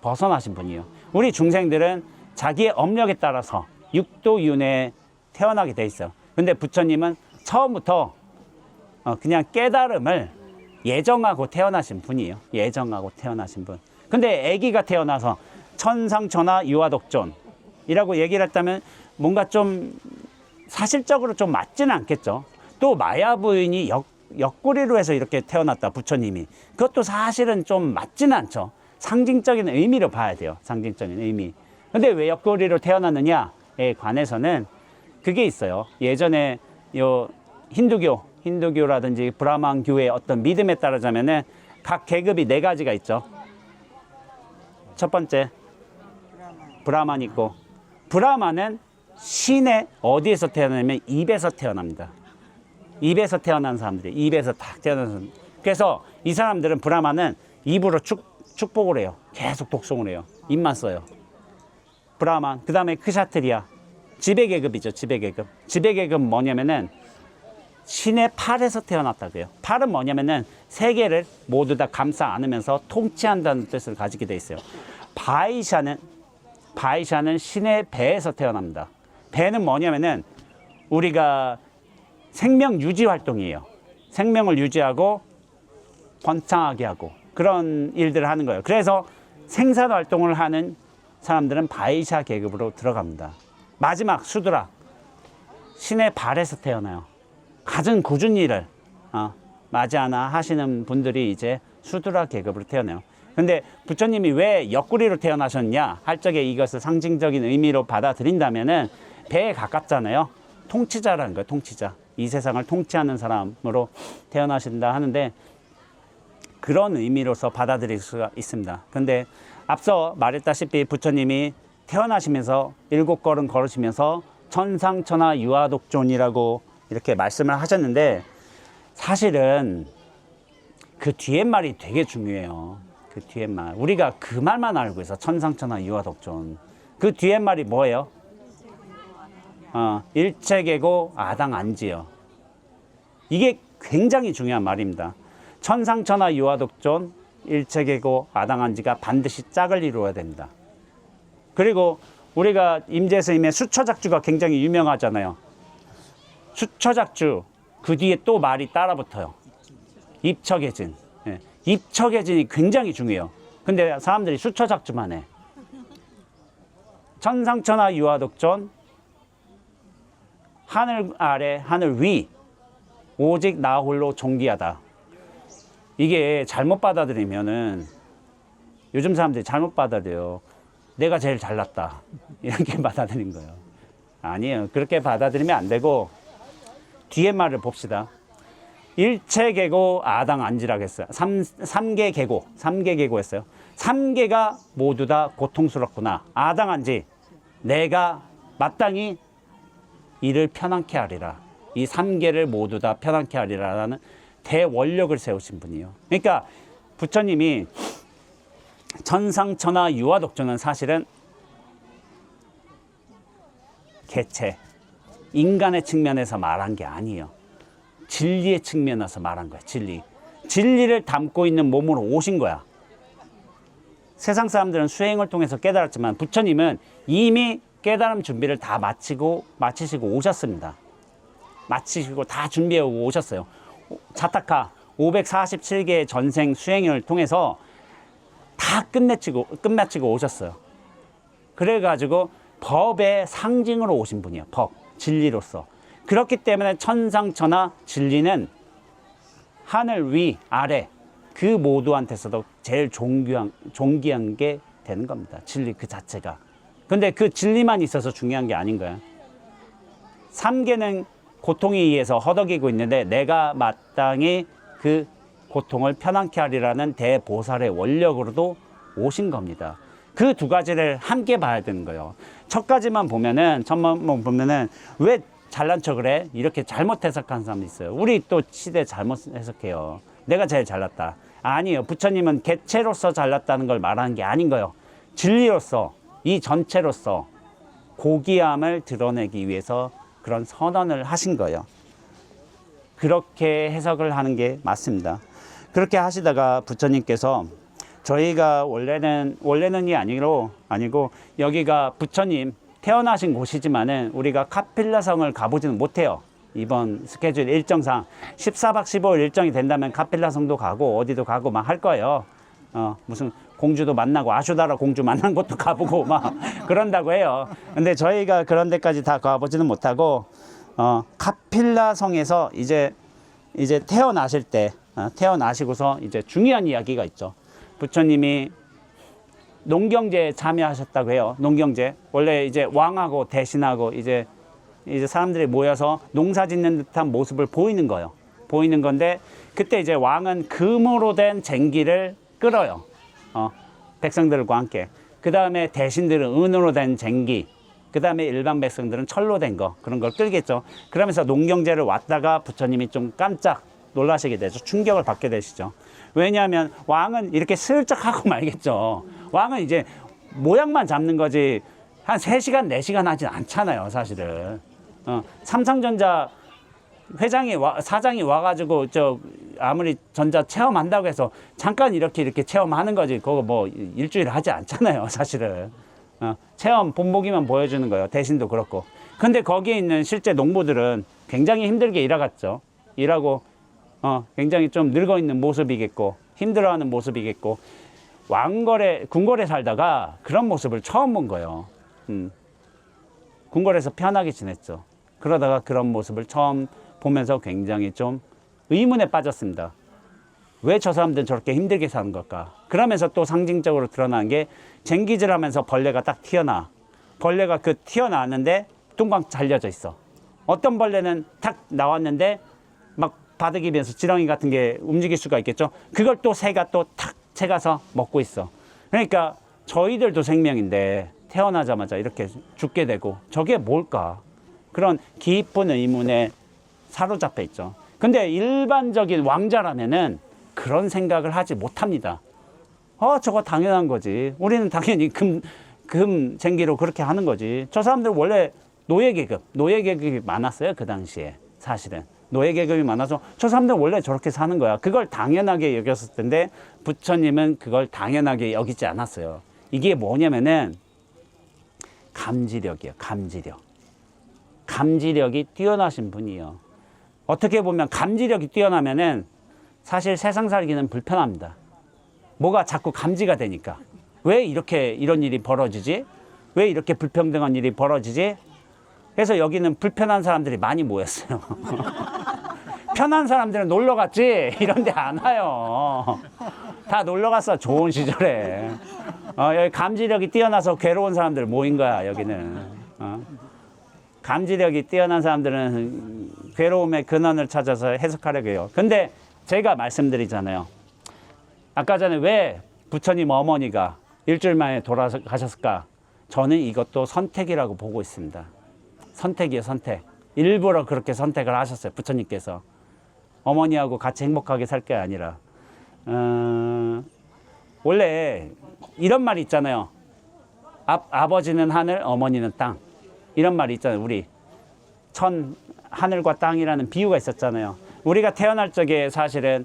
벗어나신 분이에요. 우리 중생들은 자기의 업력에 따라서 육도윤회에 태어나게 돼 있어요. 근데 부처님은 처음부터 그냥 깨달음을 예정하고 태어나신 분이에요. 예정하고 태어나신 분. 근데 아기가 태어나서 천상천하 유아독존이라고 얘기를 했다면 뭔가 좀 사실적으로 좀 맞지는 않겠죠. 또 마야 부인이 옆구리로 해서 이렇게 태어났다 부처님이. 그것도 사실은 좀 맞지는 않죠. 상징적인 의미로 봐야 돼요. 상징적인 의미. 근데 왜 옆구리로 태어났느냐에 관해서는 그게 있어요. 예전에 요 힌두교라든지 브라만교의 어떤 믿음에 따르자면은 각 계급이 4가지가 있죠. 첫 번째 브라만 있고, 브라만은 신의 어디에서 태어나냐면 입에서 태어납니다. 입에서 태어난 사람들이 입에서 딱 태어난 사람. 그래서 이 사람들은 브라만은 입으로 축복을 해요. 계속 독송을 해요. 입만 써요. 브라만. 그 다음에 크샤트리아. 지배계급이죠. 지배계급. 지배계급은 뭐냐면은 신의 팔에서 태어났다고요. 팔은 뭐냐면은 세계를 모두 다 감싸 안으면서 통치한다는 뜻을 가지게 돼 있어요. 바이샤는 신의 배에서 태어납니다. 배는 뭐냐면은 우리가 생명 유지 활동이에요. 생명을 유지하고 번창하게 하고 그런 일들을 하는 거예요. 그래서 생산 활동을 하는 사람들은 바이샤 계급으로 들어갑니다. 마지막 수드라, 신의 발에서 태어나요. 가장 굳은 일을 맞이하나 하시는 분들이 이제 수드라 계급으로 태어나요. 근데 부처님이 왜 옆구리로 태어나셨냐 할 적에 이것을 상징적인 의미로 받아들인다면은 배에 가깝잖아요. 통치자라는 거예요. 통치자. 이 세상을 통치하는 사람으로 태어나신다 하는데 그런 의미로서 받아들일 수가 있습니다. 근데 앞서 말했다시피 부처님이 태어나시면서 7걸음 걸으시면서 천상천하 유아독존이라고 이렇게 말씀을 하셨는데 사실은 그 뒤에 말이 되게 중요해요. 그 뒤에 말. 우리가 그 말만 알고 있어. 천상천하 유아독존. 그 뒤에 말이 뭐예요? 일체계고 아당안지요. 이게 굉장히 중요한 말입니다. 천상천하 유아독존, 일체계고 아당안지가 반드시 짝을 이루어야 됩니다. 그리고 우리가 임재스님의 수처작주가 굉장히 유명하잖아요. 수처작주 그 뒤에 또 말이 따라 붙어요. 입처계진. 예. 입처계진이 굉장히 중요해요. 근데 사람들이 수처작주만 해. 천상천하 유아독존, 하늘 아래 하늘 위 오직 나 홀로 존귀하다. 이게 잘못 받아들이면은 요즘 사람들이 잘못 받아들여요. 내가 제일 잘났다 이렇게 받아들인 거예요. 아니에요. 그렇게 받아들이면 안 되고 뒤에 말을 봅시다. 일체계고 아당안지라고 했어요. 3개 계고 했어요. 3개가 모두 다 고통스럽구나. 아당안지 내가 마땅히 이를 편안케 하리라. 이 3개를 모두 다 편안케 하리라라는 대원력을 세우신 분이에요. 그러니까 부처님이 천상천하 유아독존은 사실은 개체, 인간의 측면에서 말한 게 아니에요. 진리의 측면에서 말한 거야. 진리를 담고 있는 몸으로 오신 거야. 세상 사람들은 수행을 통해서 깨달았지만 부처님은 이미 깨달음 준비를 다 마치시고 오셨습니다. 마치시고 다 준비해 오셨어요. 자타카 547개의 전생 수행을 통해서 다 끝마치고 오셨어요. 그래가지고 법의 상징으로 오신 분이에요. 법, 진리로서. 그렇기 때문에 천상천하 진리는 하늘 위 아래 그 모두한테서도 제일 존귀한 게 되는 겁니다. 진리 그 자체가. 근데 그 진리만 있어서 중요한 게 아닌 거야. 3개는 고통에 의해서 허덕이고 있는데 내가 마땅히 그 고통을 편안케 하리라는 대보살의 원력으로도 오신 겁니다. 그 두 가지를 함께 봐야 되는 거예요. 첫 가지만 보면은 왜 잘난 척을 해? 이렇게 잘못 해석하는 사람도 있어요. 우리 또 시대 잘못 해석해요. 내가 제일 잘났다. 아니에요. 부처님은 개체로서 잘났다는 걸 말하는 게 아닌 거예요. 진리로서 이 전체로서 고귀함을 드러내기 위해서 그런 선언을 하신 거예요. 그렇게 해석을 하는 게 맞습니다. 그렇게 하시다가 부처님께서 저희가 원래는이 아니고 여기가 부처님 태어나신 곳이지만은 우리가 카필라성을 가보지는 못해요. 이번 스케줄 일정상 14박 15일 일정이 된다면 카필라성도 가고 어디도 가고 막 할 거예요. 무슨 공주도 만나고 아슈다라 공주 만난 곳도 가보고 막 그런다고 해요. 근데 저희가 그런 데까지 다 가보지는 못하고 카필라성에서 이제 태어나실 때 태어나시고서 이제 중요한 이야기가 있죠. 부처님이 농경제에 참여하셨다고 해요. 농경제. 원래 이제 왕하고 대신하고 이제 사람들이 모여서 농사 짓는 듯한 모습을 보이는 거예요. 보이는 건데 그때 이제 왕은 금으로 된 쟁기를 끌어요. 백성들과 함께. 그 다음에 대신들은 은으로 된 쟁기. 그 다음에 일반 백성들은 철로 된 거. 그런 걸 끌겠죠. 그러면서 농경제를 왔다가 부처님이 좀 깜짝 놀라시게 되죠. 충격을 받게 되시죠. 왜냐하면 왕은 이렇게 슬쩍 하고 말겠죠. 왕은 이제 모양만 잡는 거지 한 3시간, 4시간 하진 않잖아요, 사실은. 삼성전자 사장이 와가지고 아무리 전자 체험한다고 해서 잠깐 이렇게 체험하는 거지. 그거 뭐 일주일 하지 않잖아요, 사실은. 체험 본보기만 보여주는 거예요. 대신도 그렇고. 근데 거기에 있는 실제 농부들은 굉장히 힘들게 일하고 굉장히 좀 늙어 있는 모습이겠고 힘들어하는 모습이겠고 궁궐에 살다가 그런 모습을 처음 본 거예요. 궁궐에서 편하게 지냈죠. 그러다가 그런 모습을 처음 보면서 굉장히 좀 의문에 빠졌습니다. 왜 저 사람들은 저렇게 힘들게 사는 걸까? 그러면서 또 상징적으로 드러난 게 쟁기질하면서 벌레가 딱 튀어나와. 벌레가 그 튀어나왔는데 뚱방 잘려져 있어. 어떤 벌레는 탁 나왔는데 막 바닥이면서 지렁이 같은 게 움직일 수가 있겠죠. 그걸 또 새가 또 탁 채가서 먹고 있어. 그러니까 저희들도 생명인데 태어나자마자 이렇게 죽게 되고 저게 뭘까? 그런 깊은 의문에 사로잡혀 있죠. 근데 일반적인 왕자라면은 그런 생각을 하지 못합니다. 저거 당연한 거지. 우리는 당연히 금쟁기로 그렇게 하는 거지. 저 사람들 원래 노예계급이 많았어요. 그 당시에 사실은. 노예계급이 많아서 저 사람들은 원래 저렇게 사는 거야. 그걸 당연하게 여겼을 텐데 부처님은 그걸 당연하게 여기지 않았어요. 이게 뭐냐면은 감지력이에요. 감지력이 뛰어나신 분이에요. 어떻게 보면 감지력이 뛰어나면은 사실 세상 살기는 불편합니다. 뭐가 자꾸 감지가 되니까. 왜 이런 일이 벌어지지? 왜 이렇게 불평등한 일이 벌어지지? 그래서 여기는 불편한 사람들이 많이 모였어요. 편한 사람들은 놀러 갔지 이런 데 안 와요. 다 놀러 갔어. 좋은 시절에. 여기 감지력이 뛰어나서 괴로운 사람들 모인 거야. 여기는. 감지력이 뛰어난 사람들은 괴로움의 근원을 찾아서 해석하려고 해요. 근데 제가 말씀드리잖아요. 아까 전에 왜 부처님 어머니가 일주일 만에 돌아가셨을까? 저는 이것도 선택이라고 보고 있습니다. 선택이에요, 선택. 일부러 그렇게 선택을 하셨어요, 부처님께서. 어머니하고 같이 행복하게 살 게 아니라. 원래 이런 말이 있잖아요. 아버지는 하늘, 어머니는 땅. 이런 말이 있잖아요. 우리 하늘과 땅이라는 비유가 있었잖아요. 우리가 태어날 적에 사실은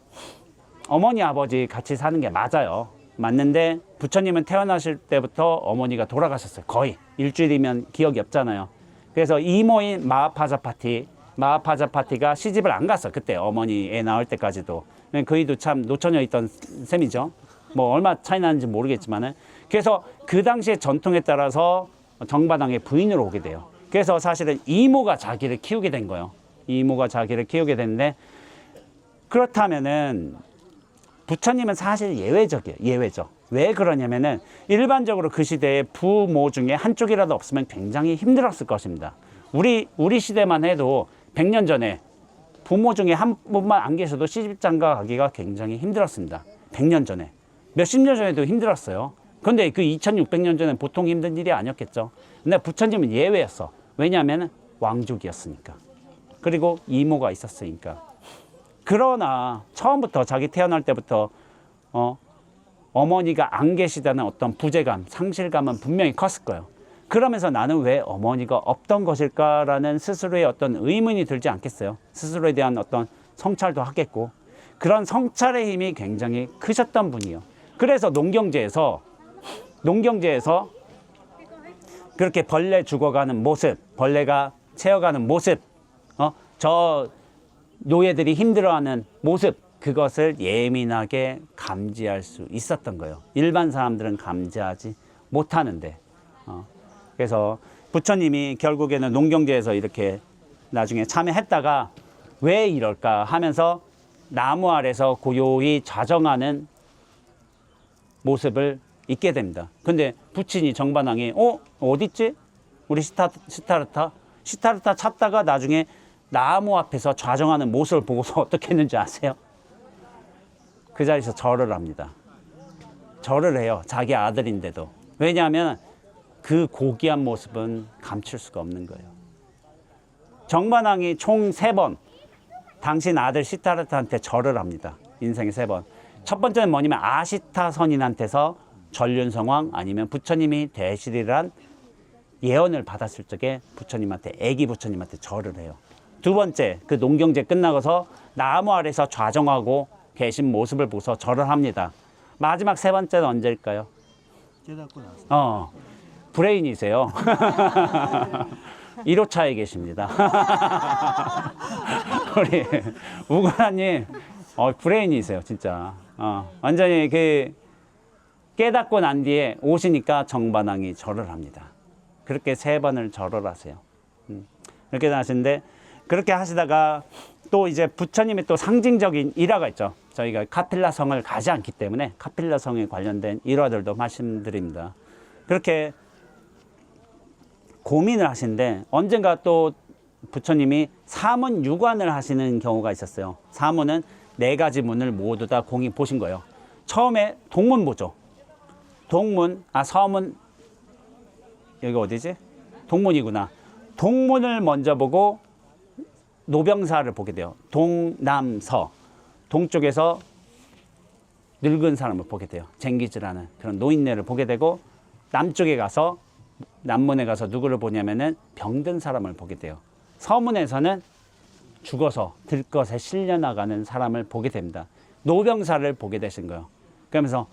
어머니, 아버지 같이 사는 게 맞아요. 맞는데 부처님은 태어나실 때부터 어머니가 돌아가셨어요. 거의 일주일이면 기억이 없잖아요. 그래서 이모인 마하파자파티가 시집을 안 갔어. 그때 어머니 애 낳을 때까지도. 그이도 참 노처녀 있던 셈이죠. 뭐 얼마 차이 나는지 모르겠지만은. 그래서 그 당시의 전통에 따라서 정반왕의 부인으로 오게 돼요. 그래서 사실은 이모가 자기를 키우게 된 거예요. 이모가 자기를 키우게 됐는데, 그렇다면은 부처님은 사실 예외적이에요. 예외적. 왜 그러냐면은 일반적으로 그 시대에 부모 중에 한쪽이라도 없으면 굉장히 힘들었을 것입니다. 우리 시대만 해도 100년 전에 부모 중에 한 분만 안 계셔도 시집장가 가기가 굉장히 힘들었습니다. 100년 전에. 몇십 년 전에도 힘들었어요. 근데 그 2600년 전에 보통 힘든 일이 아니었겠죠. 근데 부처님은 예외였어. 왜냐하면 왕족이었으니까. 그리고 이모가 있었으니까. 그러나 처음부터 자기 태어날 때부터 어머니가 안 계시다는 어떤 부재감, 상실감은 분명히 컸을 거예요. 그러면서 나는 왜 어머니가 없던 것일까라는 스스로의 어떤 의문이 들지 않겠어요? 스스로에 대한 어떤 성찰도 하겠고, 그런 성찰의 힘이 굉장히 크셨던 분이에요. 그래서 농경제에서 그렇게 벌레 죽어가는 모습, 벌레가 채워가는 모습, 저 노예들이 힘들어하는 모습, 그것을 예민하게 감지할 수 있었던 거예요. 일반 사람들은 감지하지 못하는데. 그래서 부처님이 결국에는 농경제에서 이렇게 나중에 참여했다가 왜 이럴까 하면서 나무 아래서 고요히 좌정하는 모습을 있게 됩니다. 근데 부친이 정반왕이 어딨지? 우리 시타르타 찾다가 나중에 나무 앞에서 좌정하는 모습을 보고서 어떻게 했는지 아세요? 그 자리에서 절을 합니다. 절을 해요. 자기 아들인데도. 왜냐하면 그 고귀한 모습은 감출 수가 없는 거예요. 정반왕이 총 3번 당신 아들 시타르타한테 절을 합니다. 인생에 3번. 첫 번째는 뭐냐면 아시타 선인한테서 전륜성왕 아니면 부처님이 대실이란 예언을 받았을 적에 부처님한테, 애기 부처님한테 절을 해요. 두 번째, 그 농경제 끝나고서 나무 아래서 좌정하고 계신 모습을 보고서 절을 합니다. 마지막 3번째는 언제일까요? 깨닫고 나서. 브레인이세요. 1호차에 계십니다. 우리 우구라님, 브레인이세요, 진짜. 완전히 그 깨닫고 난 뒤에 오시니까 정반왕이 절을 합니다. 그렇게 3번을 절을 하세요. 그렇게 하시는데, 그렇게 하시다가 또 이제 부처님의 또 상징적인 일화가 있죠. 저희가 카필라 성을 가지 않기 때문에 카필라 성에 관련된 일화들도 말씀드립니다. 그렇게 고민을 하시는데 언젠가 또 부처님이 사문 유관을 하시는 경우가 있었어요. 사문은 4가지 문을 모두 다 공히 보신 거예요. 처음에 동문 보죠. 서문, 여기 어디지? 동문이구나. 동문을 먼저 보고 노병사를 보게 돼요. 동남서. 동쪽에서 늙은 사람을 보게 돼요. 쟁기즈라는 그런 노인네를 보게 되고, 남쪽에 가서, 남문에 가서 누구를 보냐면은 병든 사람을 보게 돼요. 서문에서는 죽어서 들것에 실려나가는 사람을 보게 됩니다. 노병사를 보게 되신 거예요. 그러면서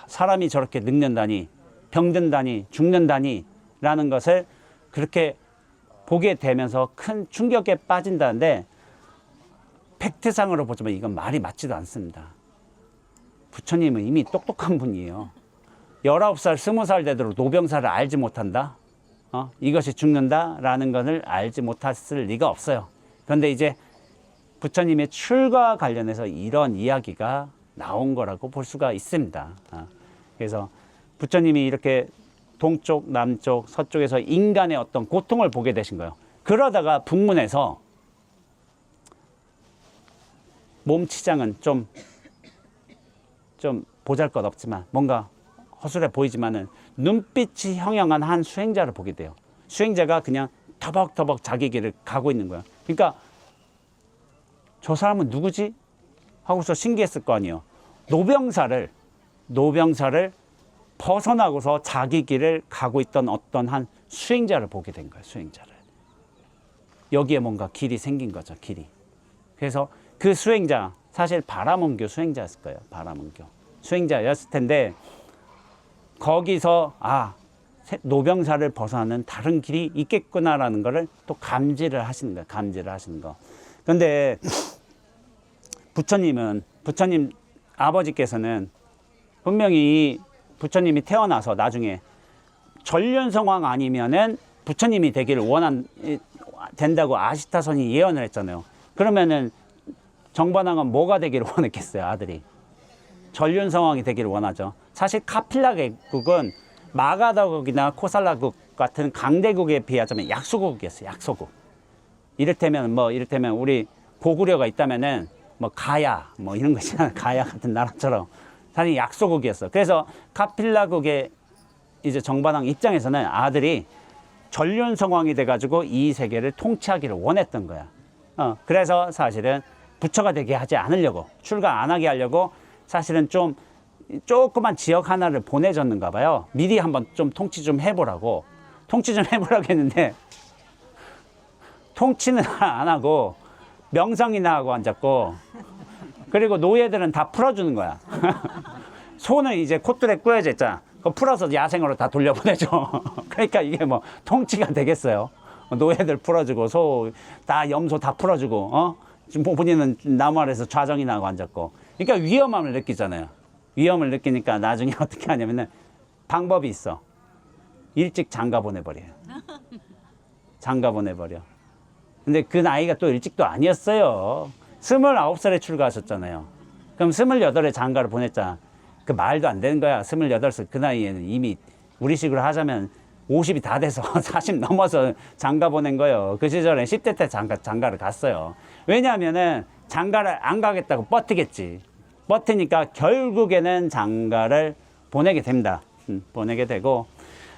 사람이 저렇게 늙는다니, 병든다니, 죽는다니 라는 것을 그렇게 보게 되면서 큰 충격에 빠진다는데, 팩트상으로 보자면 이건 말이 맞지도 않습니다. 부처님은 이미 똑똑한 분이에요. 19살, 20살 되도록 노병사를 알지 못한다? 이것이 죽는다라는 것을 알지 못했을 리가 없어요. 그런데 이제 부처님의 출가와 관련해서 이런 이야기가 나온 거라고 볼 수가 있습니다. 그래서 부처님이 이렇게 동쪽, 남쪽, 서쪽에서 인간의 어떤 고통을 보게 되신 거예요. 그러다가 북문에서 몸치장은 좀 보잘것없지만 뭔가 허술해 보이지만은 눈빛이 형형한 한 수행자를 보게 돼요. 수행자가 그냥 터벅터벅 자기 길을 가고 있는 거야. 그러니까 저 사람은 누구지? 하고서 신기했을 거 아니에요. 노병사를 벗어나고서 자기 길을 가고 있던 어떤 한 수행자를 보게 된 거예요. 수행자를. 여기에 뭔가 길이 생긴 거죠. 길이. 그래서 그 수행자, 사실 바라문교 수행자였을 거예요. 바라문교 수행자였을 텐데, 거기서 노병사를 벗어나는 다른 길이 있겠구나라는 것을 또 감지를 하시는 거예요. 감지를 하시는 거. 그런데 부처님 아버지께서는 분명히 부처님이 태어나서 나중에 전륜성왕 아니면은 부처님이 되기를 된다고 아시타선이 예언을 했잖아요. 그러면은 정반왕은 뭐가 되기를 원했겠어요, 아들이? 전륜성왕이 되기를 원하죠. 사실 카필라계국은 마가다국이나 코살라국 같은 강대국에 비하자면 약소국이었어요. 약소국. 이를테면 우리 고구려가 있다면은 가야 이런 거 있잖아요. 가야 같은 나라처럼 사실 약소국이었어. 그래서 카필라국의 이제 정반왕 입장에서는 아들이 전륜성왕이 돼가지고 이 세계를 통치하기를 원했던 거야. 그래서 사실은 부처가 되게 하지 않으려고, 출가 안 하게 하려고 사실은 조그만 지역 하나를 보내줬는가 봐요. 미리 한번 좀 통치 좀 해보라고 했는데, 통치는 안 하고 명상이나 하고 앉았고, 그리고 노예들은 다 풀어주는 거야. 소는 이제 콧줄에 꼬여져 있잖아. 그거 풀어서 야생으로 다 돌려보내줘. 그러니까 이게 통치가 되겠어요. 노예들 풀어주고, 소 다 염소 다 풀어주고, 지금 본인은 나무 아래에서 좌정이나 하고 앉았고. 그러니까 위험함을 느끼잖아요. 위험을 느끼니까 나중에 어떻게 하냐면은 방법이 있어. 일찍 장가 보내버려요. 장가 보내버려. 근데 그 나이가 또 일찍도 아니었어요. 29살에 출가하셨잖아요. 그럼 28에 장가를 보냈잖아. 그 말도 안 되는 거야. 28살 그 나이에는 이미 우리식으로 하자면 50이 다 돼서 40 넘어서 장가 보낸 거예요. 그 시절에 10대 때 장가를 갔어요. 왜냐하면은 장가를 안 가겠다고 버티겠지. 버티니까 결국에는 장가를 보내게 됩니다. 보내게 되고,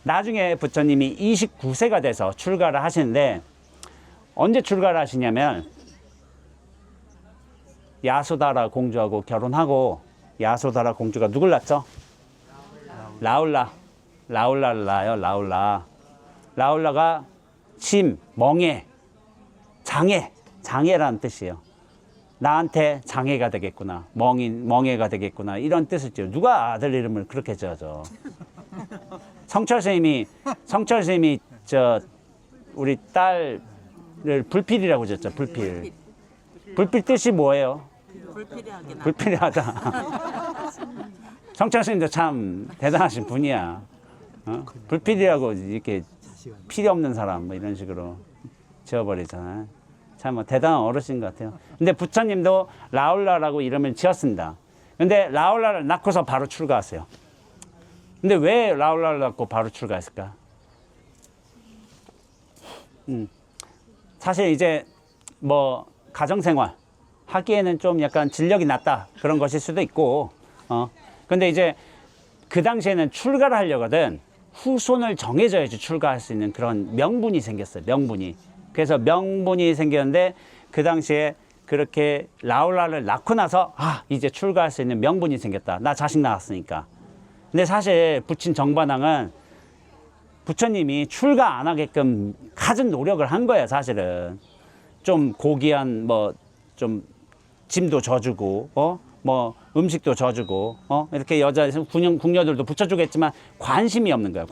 나중에 부처님이 29세가 돼서 출가를 하시는데, 언제 출가를 하시냐면 야소다라 공주하고 결혼하고, 야소다라 공주가 누굴 낳죠? 라울라를 낳아요. 라울라가 멍에, 장애라는 뜻이에요. 나한테 장애가 되겠구나, 멍해가 되겠구나, 이런 뜻이죠. 누가 아들 이름을 그렇게 지어줘? 성철 스님이 우리 딸을 불필이라고 지었죠. 불필 뜻이 뭐예요? 불필하다. 성철 스님도 참 대단하신 분이야. 불필이라고 이렇게 필요 없는 사람 이런 식으로 지어버리잖아요. 참 대단한 어르신 것 같아요. 근데 부처님도 라울라라고 이름을 지었습니다. 근데 라울라를 낳고서 바로 출가하세요. 근데 왜 라울라를 낳고 바로 출가했을까? 사실 이제 가정생활 하기에는 좀 약간 진력이 낮다, 그런 것일 수도 있고, 근데 이제 그 당시에는 출가를 하려거든 후손을 정해줘야지 출가할 수 있는 그런 명분이 생겼어요. 명분이. 그래서 명분이 생겼는데, 그 당시에 그렇게 라울라를 낳고 나서 이제 출가할 수 있는 명분이 생겼다. 나 자식 낳았으니까. 근데 사실 부친 정반항은 부처님이 출가 안 하게끔 갖은 노력을 한 거예요, 사실은. 좀 고귀한 좀 짐도 져주고 음식도 져주고 이렇게 여자 궁녀들도 붙여주겠지만 관심이 없는 거예요.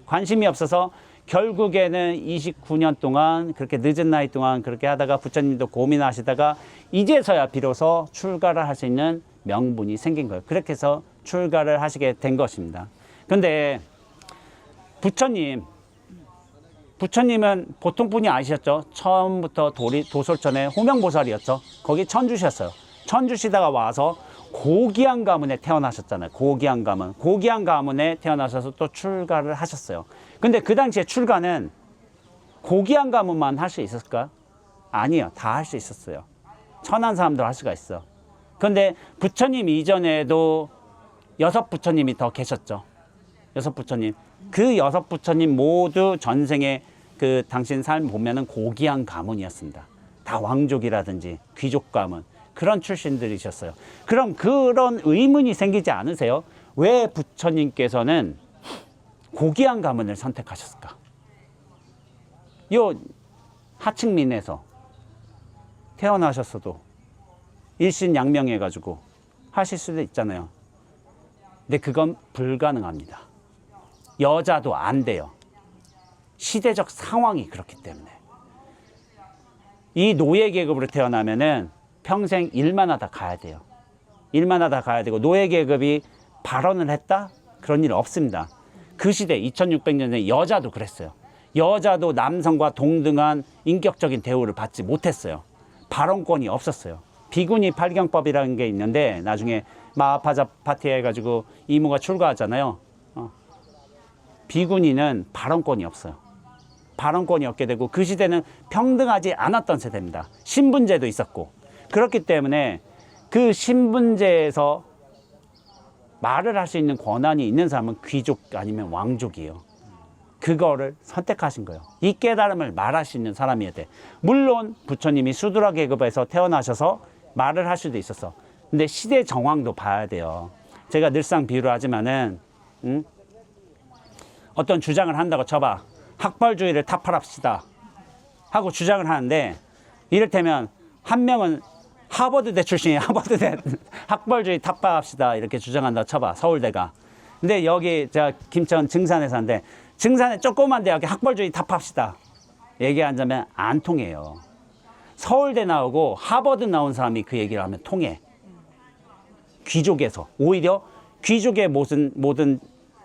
관심이 없어서 결국에는 29년 동안 그렇게 늦은 나이 동안 그렇게 하다가 부처님도 고민하시다가 이제서야 비로소 출가를 할 수 있는 명분이 생긴 거예요. 그렇게 해서 출가를 하시게 된 것입니다. 근데 부처님은 보통 분이 아니셨죠. 처음부터 도솔천의 호명보살이었죠. 거기 천주셨어요. 천주시다가 와서 고귀한 가문에 태어나셨잖아요. 고귀한 가문에 태어나셔서 또 출가를 하셨어요. 근데 그 당시에 출가는 고귀한 가문만 할 수 있었을까? 아니요. 다 할 수 있었어요. 천한 사람도 할 수가 있어. 근데 부처님 이전에도 6부처님이 더 계셨죠. 6부처님. 그 6부처님 모두 전생에 그 당신 삶 보면은 고귀한 가문이었습니다. 다 왕족이라든지 귀족 가문. 그런 출신들이셨어요. 그럼 그런 의문이 생기지 않으세요? 왜 부처님께서는 고귀한 가문을 선택하셨을까? 요 하층민에서 태어나셨어도 일신양명해가지고 하실 수도 있잖아요. 근데 그건 불가능합니다. 여자도 안 돼요. 시대적 상황이 그렇기 때문에. 이 노예 계급으로 태어나면은 평생 일만 하다 가야 돼요. 일만 하다 가야 되고 노예 계급이 발언을 했다? 그런 일 없습니다. 그 시대 2600년에 여자도 그랬어요. 여자도 남성과 동등한 인격적인 대우를 받지 못했어요. 발언권이 없었어요. 비구니 팔경법이라는 게 있는데 나중에 마하파자파티 해가지고 이무가 출가하잖아요. 비구니는 발언권이 없어요. 발언권이 없게 되고 그 시대는 평등하지 않았던 세대입니다. 신분제도 있었고 그렇기 때문에 그 신분제에서 말을 할 수 있는 권한이 있는 사람은 귀족 아니면 왕족이에요. 그거를 선택하신 거예요. 이 깨달음을 말할 수 있는 사람이어야 돼. 물론 부처님이 수두라 계급에서 태어나셔서 말을 할 수도 있었어. 근데 시대 정황도 봐야 돼요. 제가 늘상 비유를 하지만은 어떤 주장을 한다고 쳐봐. 학벌주의를 타파합시다 하고 주장을 하는데 이를테면 한 명은 하버드대 출신이에요. 하버드대 학벌주의 타파합시다 이렇게 주장한다고 쳐봐. 서울대가. 근데 여기 제가 김천 증산에 사는데 증산에 조그만 대학에 학벌주의 타파합시다 얘기하자면 안 통해요. 서울대 나오고 하버드 나온 사람이 그 얘기를 하면 통해. 귀족에서 오히려 귀족의 모든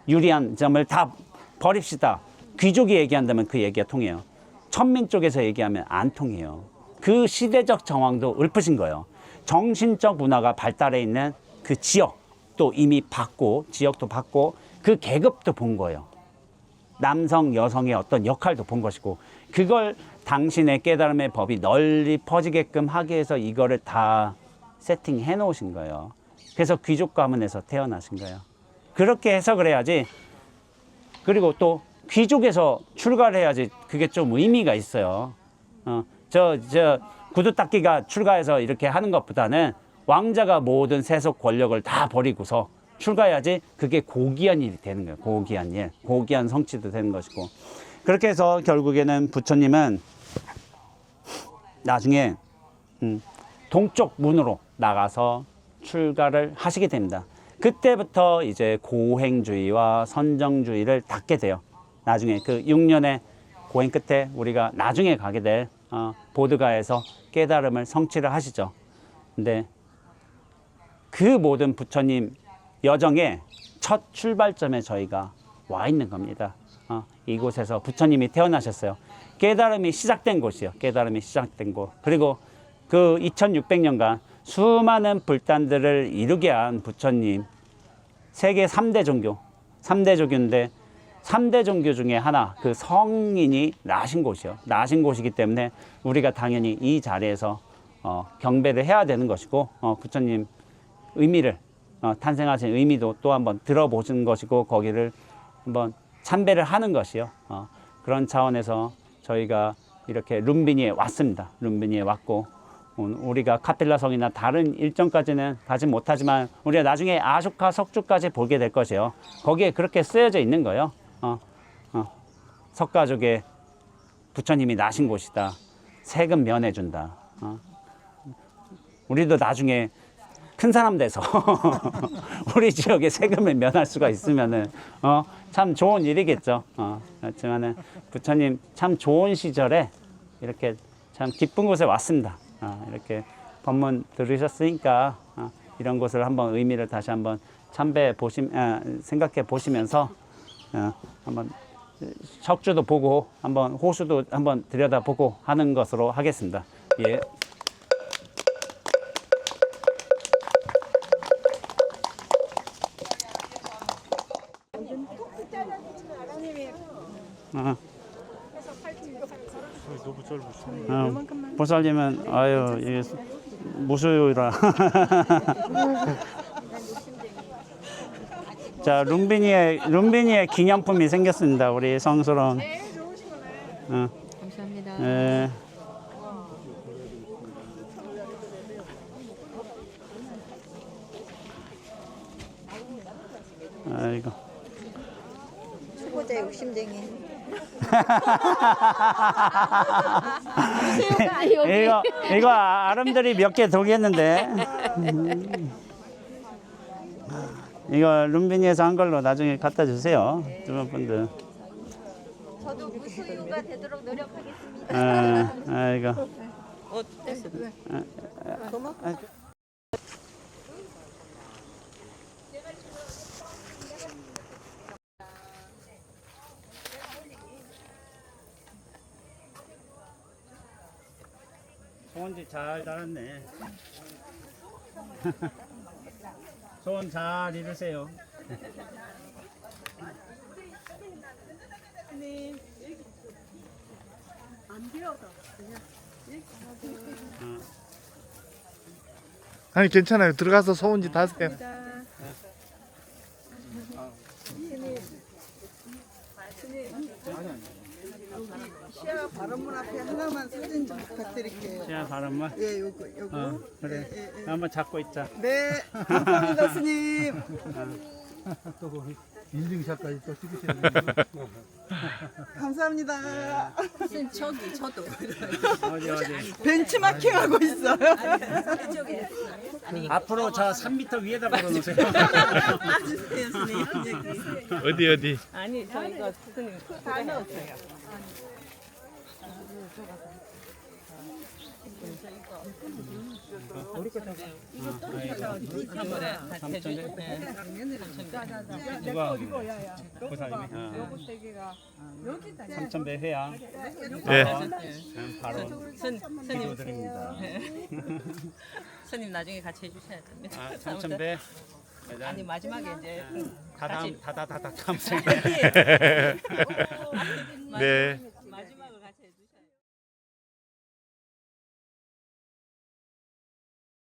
유리한 점을 다 버립시다. 귀족이 얘기한다면 그 얘기가 통해요. 천민 쪽에서 얘기하면 안 통해요. 그 시대적 정황도 읊으신 거예요. 정신적 문화가 발달해 있는 그 지역도 이미 봤고 지역도 봤고 그 계급도 본 거예요. 남성, 여성의 어떤 역할도 본 것이고 그걸 당신의 깨달음의 법이 널리 퍼지게끔 하기 위해서 이거를 다 세팅해 놓으신 거예요. 그래서 귀족 가문에서 태어나신 거예요. 그렇게 해석을 해야지. 그리고 또 귀족에서 출가를 해야지 그게 좀 의미가 있어요. 구두 닦기가 출가해서 이렇게 하는 것보다는 왕자가 모든 세속 권력을 다 버리고서 출가해야지 그게 고귀한 일이 되는 거예요. 고귀한 일, 고귀한 성취도 되는 것이고. 그렇게 해서 결국에는 부처님은 나중에 동쪽 문으로 나가서 출가를 하시게 됩니다. 그때부터 이제 고행주의와 선정주의를 닫게 돼요. 나중에 그 6년의 고행 끝에 우리가 나중에 가게 될 보드가에서 깨달음을 성취를 하시죠. 근데 그 모든 부처님 여정의 첫 출발점에 저희가 와 있는 겁니다. 이곳에서 부처님이 태어나셨어요. 깨달음이 시작된 곳이요. 깨달음이 시작된 곳. 그리고 그 2600년간 수많은 불단들을 이루게 한 부처님. 세계 3대 종교. 3대 종교인데 3대 종교 중에 하나 그 성인이 나신 곳이요. 나신 곳이기 때문에 우리가 당연히 이 자리에서 경배를 해야 되는 것이고 부처님 의미를 탄생하신 의미도 또 한번 들어보신 것이고 거기를 한번 참배를 하는 것이요. 그런 차원에서 저희가 이렇게 룸비니에 왔습니다. 룸비니에 왔고 우리가 카필라성이나 다른 일정까지는 가지 못하지만 우리가 나중에 아쇼카 석주까지 보게 될 것이에요. 거기에 그렇게 쓰여져 있는 거예요. 석가족의 부처님이 나신 곳이다. 세금 면해준다. 우리도 나중에 큰 사람 돼서 우리 지역에 세금을 면할 수가 있으면은 참 좋은 일이겠죠. 그렇지만은 부처님 참 좋은 시절에 이렇게 참 기쁜 곳에 왔습니다. 이렇게 법문 들으셨으니까 이런 곳을 한번 의미를 다시 한번 생각해 보시면서 한번 석주도 보고 한번 호수도 한번 들여다보고 하는 것으로 하겠습니다. 예. 보살님은 아유 이게 무수유라. 자 룸비니의 기념품이 생겼습니다. 우리 성스러운. 감사합니다. 예. 아이고. 초보자 욕심쟁이. 이거 아름들이 몇 개 돌겠는데. 이거 룸비니에서 한 걸로 나중에 갖다 주세요. 주변 분들. 저도 무수유가 되도록 노력하겠습니다. 아이고. 소원지 잘 달았네. 소원 잘 이루세요. 아니 괜찮아요. 들어가서 소원지 다 하세요. 시아 바람문 앞에 하나만 사진 좀 부탁드릴게요. 시야 바람만. 예, 요거. 그래. 예, 예. 한번 잡고 있자. 네, 감사합니다, 스님. 인증샷까지 또 찍으셔야 되는데. 감사합니다. 저기 저도. 어디. 벤치마킹 하고 있어요. 앞으로 저 3m 위에다 걸어놓으세요. 봐주세요, 스님. 어디? 아니 저 이거 스님 다 넣었어요. 이거 보살님이. 여기다. 3,000배 회야. 네. 바로 스님 기도드립니다. 스님 나중에 같이 해주셔야 됩니다. 3,000배. 아니 마지막에 이제 다다다다다 감사. 네.